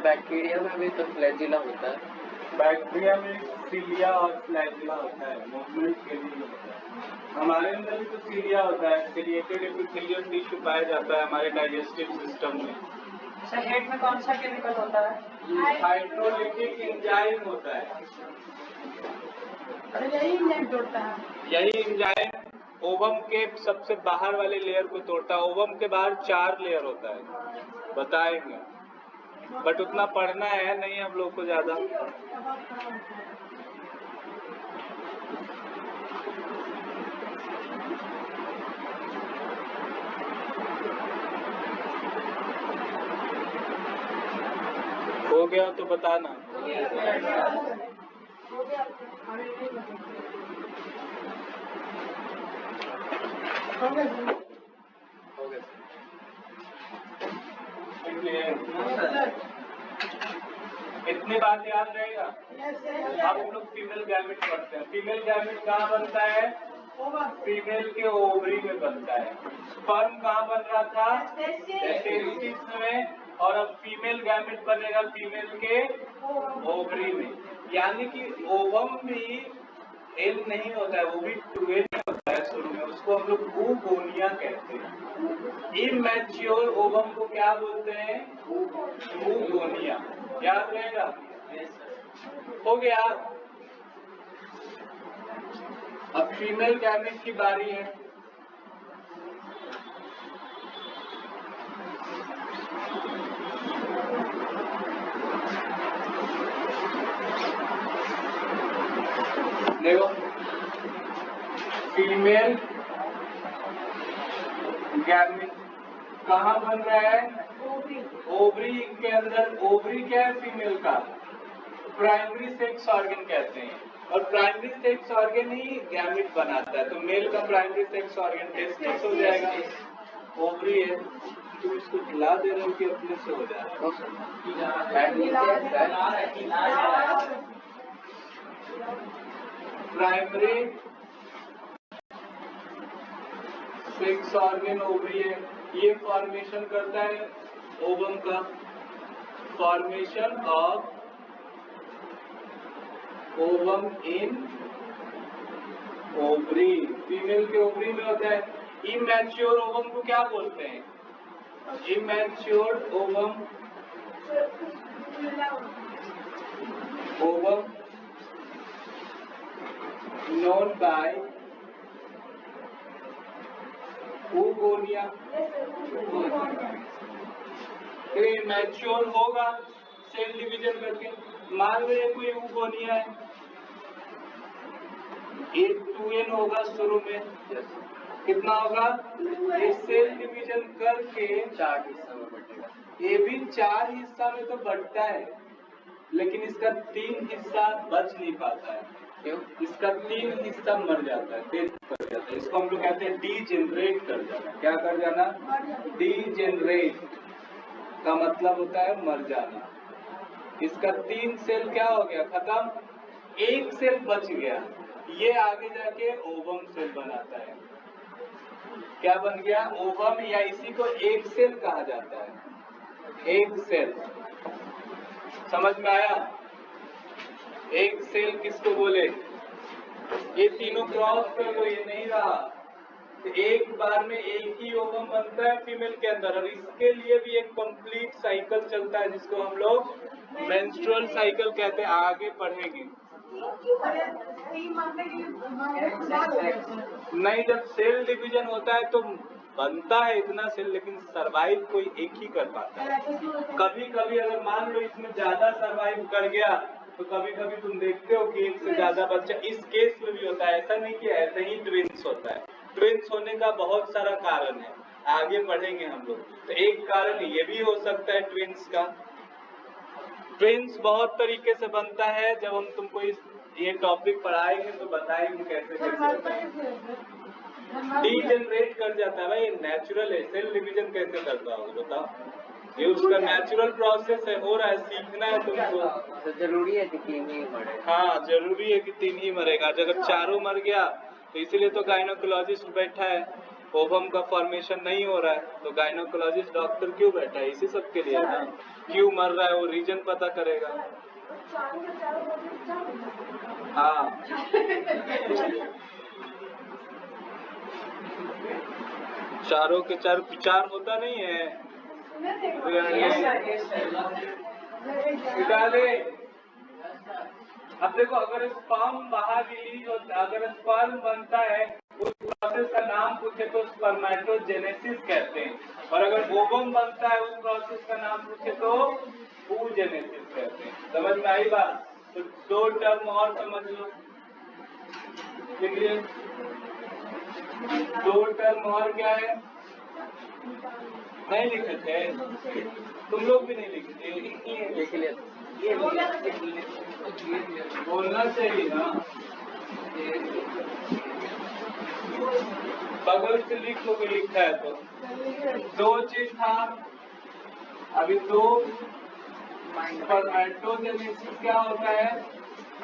बैक्टीरिया में भी तो फ्लैजिला होता है। बैक्टीरिया में सीलिया और फ्लैजिला होता है, मूवमेंट के लिए होता है। हमारे अंदर भी तो सीलिया होता है, सीलिएटेड एपिथेलियल टिश्यू पाया जाता है हमारे डाइजेस्टिव सिस्टम में। सर हेड में कौन सा केमिकल होता है? हाइड्रोलिटिक एंजाइम होता है। यही नहीं जोड़ता है। यही एंजाइम ओवम के सबसे बाहर वाले लेयर को तोड़ता है। ओवम के बाहर 4 लेयर होता है, बताएंगे, बट उतना पढ़ना है नहीं हम लोग को ज्यादा। हो गया तो बताना। हो गया इतनी बात याद रहेगा। अब हम लोग फीमेल गैमेट पढ़ते हैं। फीमेल गैमेट कहाँ बनता है? फीमेल के ओवरी में बनता है। स्पर्म कहाँ बन रहा था? टेस्टिस में। और अब फीमेल गैमेट बनेगा फीमेल के ओवरी में। यानी कि ओवम भी एल नहीं होता है, वो भी 2N होता है शुरू में। उसको हम लोग oogonia कहते हैं। इमैच्योर ओवम को क्या बोलते हैं? oogonia। याद रहेगा? हो गया। अब फीमेल गैमेट की बारी है। देखो, फीमेल गैमेट कहाँ बन रहा है? ओवरी के अंदर। ओवरी क्या है फीमेल का? प्राइमरी सेक्स ऑर्गन कहते हैं, और प्राइमरी सेक्स ऑर्गन ही गैमेट बनाता है। तो मेल का प्राइमरी सेक्स ऑर्गन टेस्टिस हो जाएगा। ओवरी है, तुम इसको खिला दे रहे हो कि अपने से हो जा रहा है? प्राइमरी सेक्स ऑर्गन ओवरी है। ये फॉर्मेशन करता है ओवम का, formation of ovum in ovary. Female के ओवरी में होता है। इमैच्योर ओवम को क्या बोलते हैं? Immature ovum, ovum known by oogonia। Mature होगा सेल डिवीजन करके। मान लो ये कोई oogonia है, एक 2N होगा शुरू में। कितना होगा? ये सेल डिवीजन करके 4 हिस्सा में बटेगा। ये भी 4 हिस्सा में तो बढ़ता है, लेकिन इसका 3 हिस्सा बच नहीं पाता है। क्यों? इसका 3 हिस्सा मर जाता है, डेथ कर जाता है। इसको हम लोग कहते हैं डीजेनरेट कर जाना। क्या कर जाना? डीजेनरेट का मतलब होता है मर जाना। इसका 3 सेल क्या हो गया? खत्म। 1 सेल बच गया, ये आगे जाके ओवम सेल बनाता है। क्या बन गया? ओवम, या इसी को एक सेल कहा जाता है। एक सेल, समझ में आया? एक सेल किसको बोले? ये तीनों क्रॉस कर लो, ये नहीं रहा। तो एक बार में एक ही ओवम बनता है फीमेल के अंदर, और इसके लिए भी एक कंप्लीट साइकिल चलता है जिसको हम लोग मेंस्ट्रुअल साइकिल कहते हैं। आगे पढ़ेंगे। नहीं, जब सेल डिवीजन होता है तो बनता है इतना सेल, लेकिन सरवाइव कोई एक ही कर पाता है। कभी कभी अगर मान लो इसमें ज्यादा सरवाइव कर गया तो कभी कभी तुम देखते हो कि एक से ज्यादा बच्चा, इस केस में भी होता है। ऐसा नहीं कि ऐसे ही ट्विंस होता है। ट्विंस होने का बहुत सारा कारण है, आगे पढ़ेंगे हम लोग। तो एक कारण ये भी हो सकता है ट्विंस का। ट्विंस बहुत तरीके से बनता है। जब हम तुमको ये टॉपिक पढ़ाएंगे तो बताएंगे कैसे कैसे होता है। डीजेनरेट कर जाता है भाई, नेचुरल है। सेल डिवीजन कैसे करता होगा बताओ? ये उसका नेचुरल प्रोसेस है, हो रहा है, सीखना है तुमको। तो जरूरी है कि 3 ही मरे? हाँ, जरूरी है कि 3 ही मरेगा। अगर चारों मर गया तो इसीलिए तो गायनोकोलॉजिस्ट बैठा है। ओवम का फॉर्मेशन नहीं हो रहा है तो गायनोकोलॉजिस्ट डॉक्टर क्यों बैठा है? इसी सब के लिए है ना। क्यों मर रहा है वो रीजन पता करेगा। हाँ, चारों के चार होता नहीं है। निकाले। अब देखो, अगर स्पर्म बाहर रिलीज होता, अगर स्पर्म बनता है, उस प्रोसेस का नाम पूछे तो स्पर्मेटोजेनेसिस कहते हैं। और अगर ओवम बनता है, उस प्रोसेस का नाम पूछे तो oogenesis कहते हैं। समझ में आई बात? तो 2 टर्म और समझ लो। देखिए, 2 टर्म और क्या है? नहीं लिखे थे तुम लोग भी? नहीं लिखे थे? लिख लिया। बोलना चाहिए ना, बगल से लिख लो, लिखा है तो। 2 चीज था अभी। 2 स्पर्मेटोजेनेसिस क्या होता है?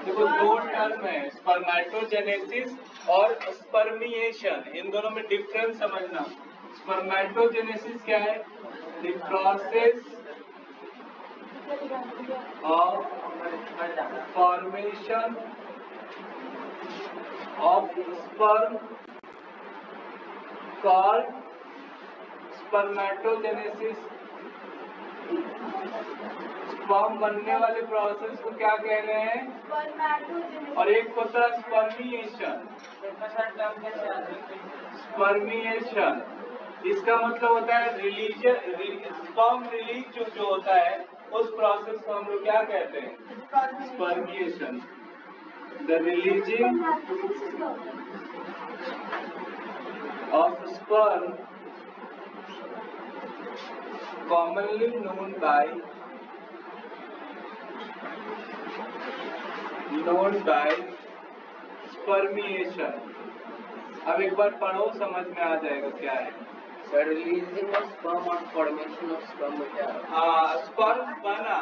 देखो, 2 टर्म है, स्पर्मेटोजेनेसिस और स्पर्मिएशन। इन दोनों में डिफरेंस समझना। स्पर्मेटोजेनेसिस क्या है? The process of formation of sperm called spermatogenesis. Sperm बनने वाले प्रोसेस को क्या कह रहे हैं? और एक होता है स्पर्मिएशन। स्पर्मिएशन, इसका मतलब होता है स्पर्म रिलीज जो होता है, उस प्रोसेस को हम लोग क्या कहते हैं? Spermiation. The releasing of sperm commonly known by spermiation। अब एक बार पढ़ो, समझ में आ जाएगा क्या है। सर, रिलीजिंग ऑफ स्पर्म और फॉर्मेशन ऑफ स्पर्म में क्या? स्पर्म बना,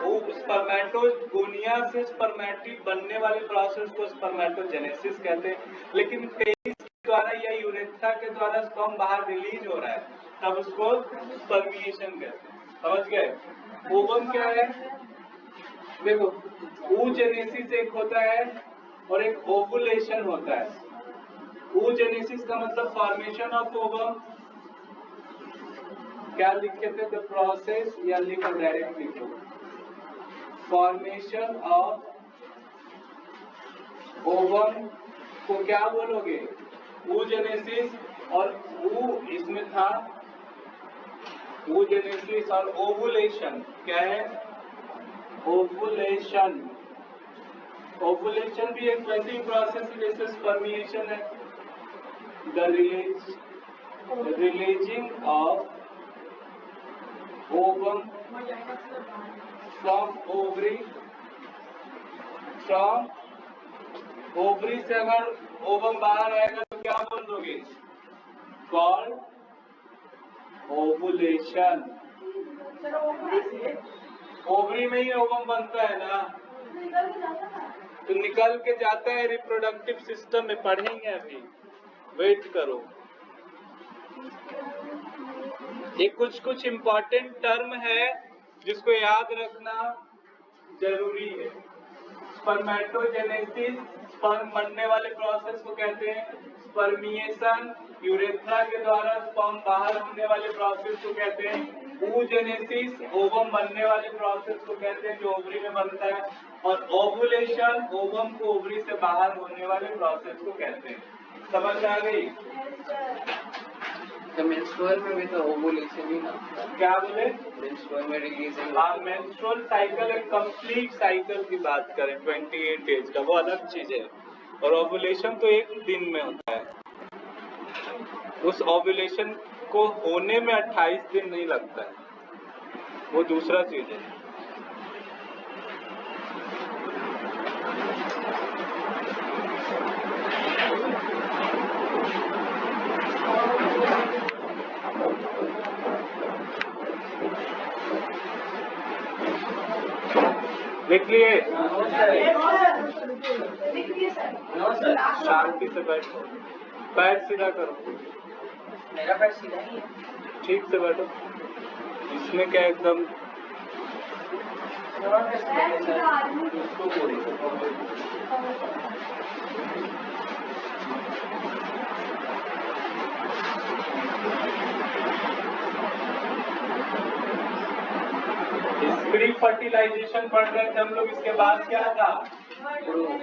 वो स्पर्मेटोगोनिया से स्पर्मेटिड बनने वाले प्रोसेस को स्पर्मेटोजेनेसिस कहते हैं। लेकिन पेनिस के द्वारा या यूरेथ्रा के द्वारा स्पर्म बाहर रिलीज हो रहा है, तब उसको स्पर्मिएशन कहते हैं। समझ गए? ओवम क्या है? देखो, oogenesis एक होता है और एक ओवुलेशन होता है। oogenesis का मतलब फॉर्मेशन ऑफ ओवम। क्या लिखे थे? द प्रोसेस, या लिखो, डायरेक्ट लिखो, फॉर्मेशन ऑफ ओवम को क्या बोलोगे? oogenesis। और इसमें था oogenesis और ओवुलेशन। क्या है? ओवुलेशन। ओवुलेशन भी एक वैसी प्रोसेस है जैसे स्पर्मिएशन है। The releasing of ovum from ovary from ovary से अगर ओवम बाहर आएगा तो क्या बोल दोगे? Called ovulation. ओवरी में ही ओवम बनता है ना, तो निकल के जाता है रिप्रोडक्टिव सिस्टम में, पढ़ेंगे अभी, वेट करो। ये कुछ कुछ इम्पोर्टेंट टर्म है जिसको याद रखना जरूरी है। स्पर्मेटोजेनेसिस, स्पर्म बनने वाले प्रोसेस को कहते हैं। स्पर्मिएशन, यूरेथ्रा के द्वारा स्पर्म बाहर होने वाले प्रोसेस को कहते हैं। oogenesis, ओवम बनने वाले प्रोसेस को कहते हैं जो ओवरी में बनता है। और ओवुलेशन, ओवम को ओवरी से बाहर होने वाले प्रोसेस को कहते हैं। समझ आ गई? तो मेंस्ट्रुअल में भी तो ओवुलेशन ही ना, क्या बोले? मेंस्ट्रुअल में रिलीजिंग। हाँ, मेंस्ट्रुअल साइकिल एक कंप्लीट साइकिल की बात करें 28 डेज का, वो अलग चीज है। और ओवुलेशन तो एक दिन में होता है। उस ओवुलेशन को होने में 28 दिन नहीं लगता है, वो दूसरा चीज है। लिख लिए? शांति से बैठो, पैर सीधा करो। मेरा पैर सीधा ही है। ठीक से बैठो। इसमें क्या एकदम उसको बोलो। प्री फर्टिलाइजेशन पढ़ रहे थे हम लोग, इसके बाद क्या था?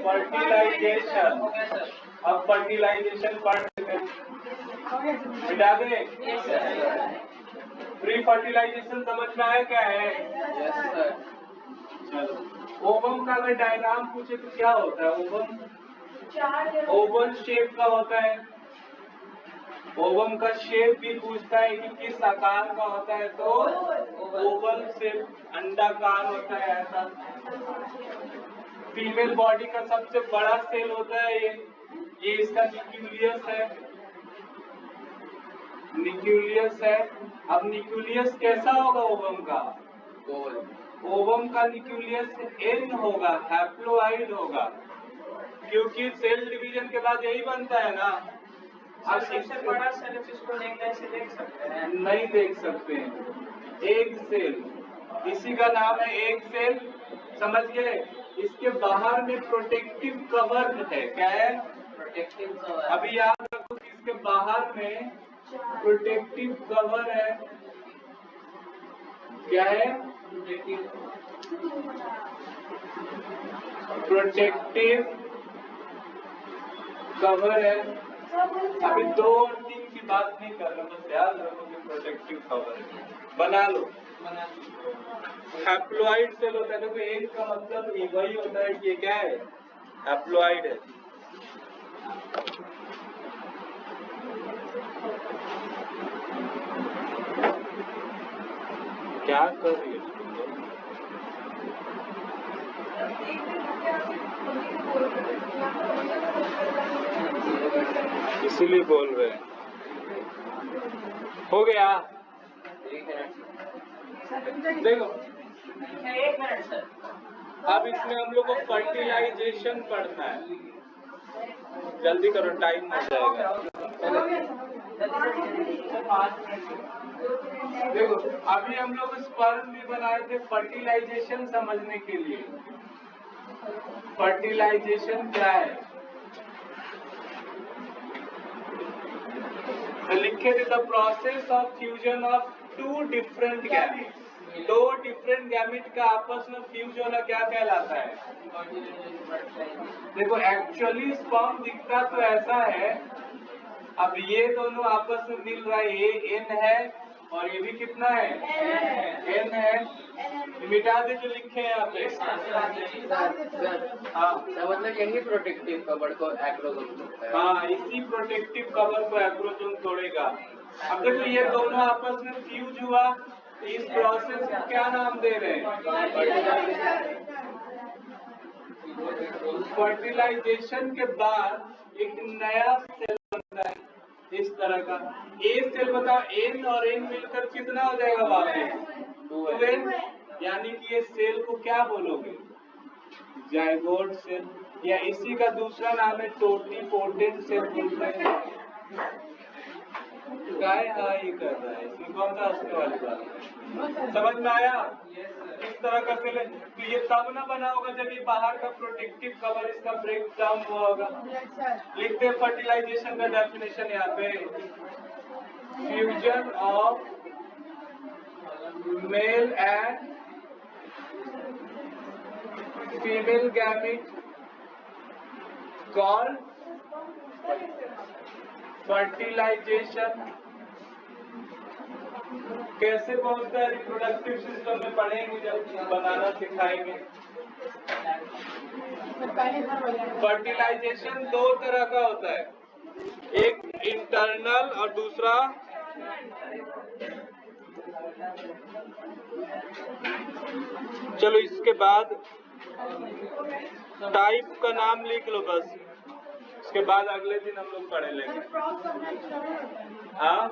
फर्टिलाइजेशन। अब फर्टिलाइजेशन पढ़ रहे थे, मिटा दे। प्री फर्टिलाइजेशन समझ में आया क्या है? चलो, ओवम का अगर डायग्राम पूछे तो क्या होता है? ओवम ओवल शेप का होता है। ओवम का शेप भी पूछता है कि किस आकार का होता है, तो ओवल शेप, अंडाकार होता है ऐसा। फीमेल बॉडी का सबसे बड़ा सेल होता है ये इसका न्यूक्लियस है। न्यूक्लियस है। अब न्यूक्लियस कैसा होगा ओवम का? ओवम का न्यूक्लियस एन होगा, हैप्लोइड होगा, क्योंकि सेल डिवीजन के बाद यही बनता है ना। अब सबसे बड़ा सेल इसको देख सकते हैं? नहीं देख सकते हैं। एग सेल, इसी का नाम है एग सेल, समझ गए? इसके बाहर में प्रोटेक्टिव कवर है। क्या है? Protective cover. अभी याद रखो कि इसके बाहर में प्रोटेक्टिव कवर है। क्या है? प्रोटेक्टिव कवर है। अभी 2 और 3 की बात नहीं कर रहा, बस याद रखो कि प्रोटेक्टिव कवर है। बना लो। हैप्लोइड सेल होता है। देखो एक का मतलब वही होता है कि ये क्या है? हैप्लोइड है। क्या कर रही है? इसीलिए बोल रहे हैं। हो गया? देखो, 1 मिनट सर। अब इसमें हम लोग को फर्टिलाइजेशन पढ़ना है। जल्दी करो, टाइम हो जाएगा। देखो, अभी हम लोग स्पर्म भी बनाए थे फर्टिलाइजेशन समझने के लिए। फर्टिलाइजेशन क्या है? तो लिखे थे the process of fusion of 2 different gamete. 2 different gamete का आपस में फ्यूज होना क्या कहलाता है? देखो एक्चुअली स्पर्म दिखता तो ऐसा है। अब ये दोनों आपस में मिल रहा है, ये एन है और ये भी कितना है? एन है। मिटा दे जो लिखे हैं यहाँ पे। हाँ, मतलब यही प्रोटेक्टिव कवर को एक्रोजोम तोड़ता है। हाँ, इसी प्रोटेक्टिव कवर को एक्रोजोम तोड़ेगा। अब देखो ये दोनों आपस में फ्यूज हुआ, तो इस प्रोसेस को क्या नाम दे रहे हैं? फर्टिलाइजेशन के बाद एक नया सेल बनता है इस तरह का। ए सेल बताओ, एन और एन मिलकर कितना हो जाएगा वापस 2n, यानी कि ये सेल को क्या बोलोगे, जाइगोट सेल, या इसी का दूसरा नाम है टोटीपोटेंट सेल बोलते हैं। काय हाँ ये कर रहा है, इसमें कौन सा हंसने वाली बात है? समझ में आया? इस तरह का सेल है। तो ये तब ना बना होगा जब ये बाहर का प्रोटेक्टिव कवर इसका ब्रेक डाउन हुआ होगा। लिखते हैं फर्टिलाइजेशन का डेफिनेशन यहाँ पे, fusion of male and female gamete called fertilization. कैसे पहुंचता है रिप्रोडक्टिव सिस्टम में पढ़ेंगे जब बनाना सिखाएंगे। फर्टिलाइजेशन दो तरह का होता है, एक इंटरनल और दूसरा चलो इसके बाद टाइप का नाम लिख लो बस, इसके बाद अगले दिन हम लोग पढ़े लेंगे। हाँ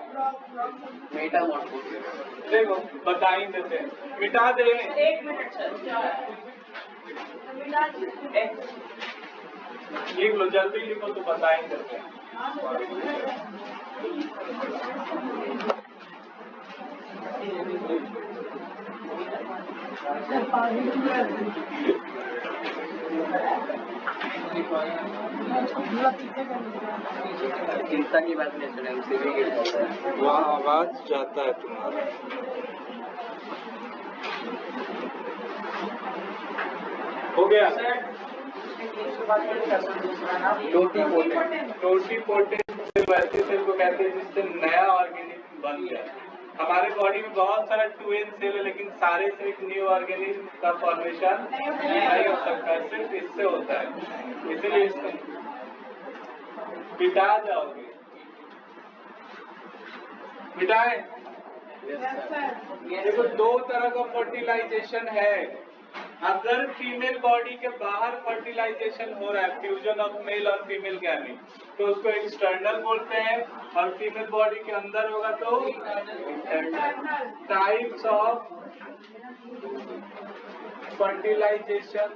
देखो बता ही देते हैं, मिटा दे। 1 मिनट लिख लो, जल्दी लिखो तो बता ही देते हैं। चिंता की बात नहीं, चले उसे भी गिर जाता है। वहाँ आवाज जाता है तुम्हारा। हो गया। टोटीपोटेंट सेल वैसे सेल को कहते हैं जिससे नया ऑर्गेनिज्म बन गया। हमारे बॉडी में बहुत सारा 2n सेल है, लेकिन सारे से एक न्यू ऑर्गेनिज्म का फॉर्मेशन नहीं हो सकता है, सिर्फ इससे होता है। इसलिए इसको मिटा जाओगे, मिटाए। देखो दो तरह का फर्टिलाइजेशन है। अगर फीमेल बॉडी के बाहर फर्टिलाइजेशन हो रहा है, फ्यूजन ऑफ मेल और फीमेल गैमेट, तो उसको एक्सटर्नल बोलते हैं, और फीमेल बॉडी के अंदर होगा तो internal. Types of fertilization,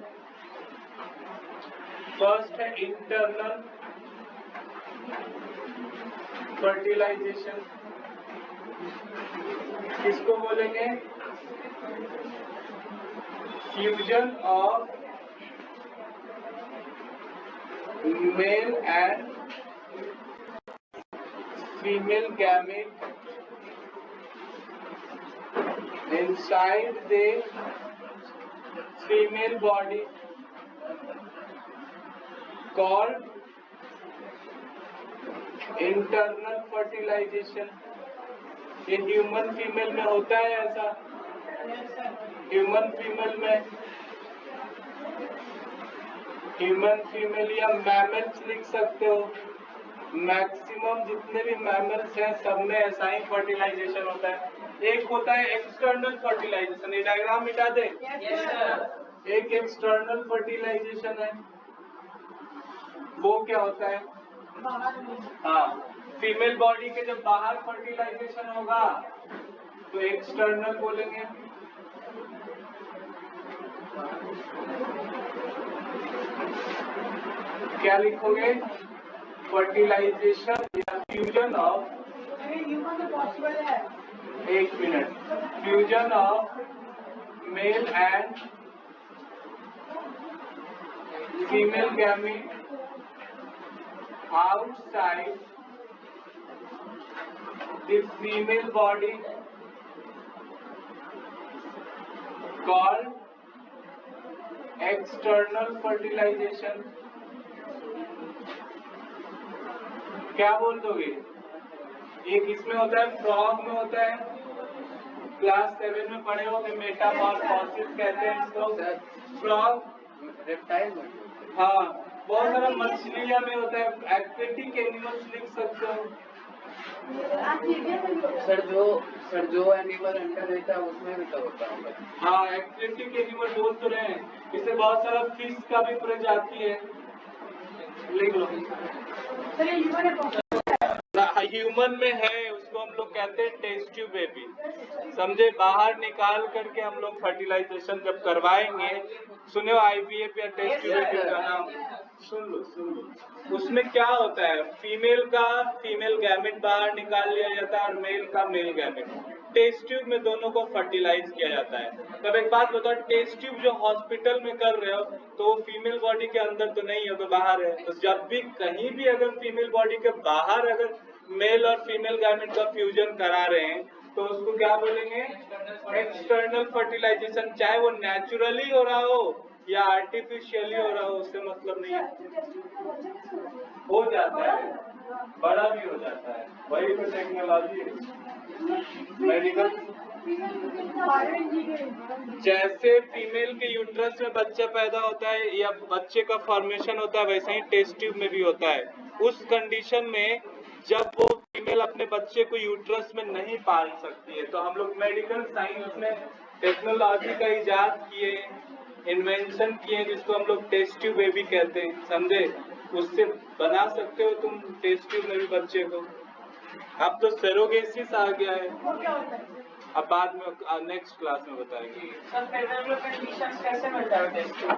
first है इंटरनल फर्टिलाइजेशन, किसको बोलेंगे, fusion of male and female gamete inside the female body called internal fertilization। ये ह्यूमन फीमेल में होता है ऐसा, ह्यूमन फीमेल या मैमल्स लिख सकते हो। मैक्सिमम जितने भी मैमल्स हैं सब में ऐसा ही फर्टिलाइजेशन होता है। एक होता है एक्सटर्नल फर्टिलाइजेशन, ये डायग्राम मिटा दे। एक एक्सटर्नल फर्टिलाइजेशन है, वो क्या होता है, हाँ फीमेल बॉडी के जब बाहर फर्टिलाइजेशन होगा तो एक्सटर्नल बोलेंगे। क्या लिखोगे, फर्टिलाइजेशन या फ्यूजन ऑफ, एक minute, fusion of male and female gamete outside the female body called external fertilization। क्या बोल दोगे, एक इसमें होता है, फ्रॉग में होता है, क्लास 7 में पढ़े होगे, मेटामॉर्फोसिस कहते हैं इसको, फ्रॉग रेप्टाइल में, हाँ बहुत सारा मछलियां में होता है। एक्वेटिक एनिमल्स लिख सकते हो। सर जो सर जो एनिमल एंटर रहता है उसमें भी तो होता है। हाँ, एक्वेटिक एनिमल बोल तो रहे हैं, इससे बहुत सारा फिश का भी प्रजाति है, लिख लो। सर ये ह्यूमन है ह्यूमन में है, उसको हम लोग कहते हैं टेस्ट ट्यूब बेबी, समझे। बाहर निकाल करके हम लोग फर्टिलाइजेशन जब करवाएंगे, सुनो आईवीएफ या टेस्ट ट्यूब बेबी का नाम सुन लो। उसमें क्या होता है, फीमेल का फीमेल गैमेट बाहर निकाल लिया जाता है और मेल का मेल गैमेट। टेस्ट ट्यूब में दोनों को फर्टिलाइज किया जाता है। तब एक बात बताओ, टेस्ट ट्यूब जो हॉस्पिटल में कर रहे हो तो वो फीमेल बॉडी के अंदर तो नहीं है, तो बाहर है। तो जब भी कहीं भी अगर फीमेल बॉडी के बाहर अगर मेल और फीमेल गैमेट का फ्यूजन करा रहे हैं तो उसको क्या बोलेंगे, एक्सटर्नल फर्टिलाइजेशन। चाहे वो नेचुरली हो रहा हो या आर्टिफिशियली हो रहा हो, उससे मतलब नहीं है, हो जाता है, बड़ा भी हो जाता है, वही तो टेक्नोलॉजी है मेडिकल। जैसे फीमेल के यूट्रस में बच्चा पैदा होता है या बच्चे का फॉर्मेशन होता है, वैसे ही टेस्ट ट्यूब में भी होता है। उस कंडीशन में जब वो फीमेल अपने बच्चे को यूट्रस में नहीं पाल सकती है, तो हम लोग मेडिकल साइंस में टेक्नोलॉजी का इजाद किए, इन्वेंशन किए, जिसको हम लोग टेस्ट ट्यूब बेबी कहते हैं, समझे। उससे बना सकते हो तुम टेस्ट ट्यूब में भी बच्चे को। अब तो सेरोगेसिस आ गया है, वो क्या होता है? अब बाद में नेक्स्ट क्लास में बताएंगे। सर फेवरेबल कंडीशंस कैसे मिलता है टेस्ट ट्यूब में?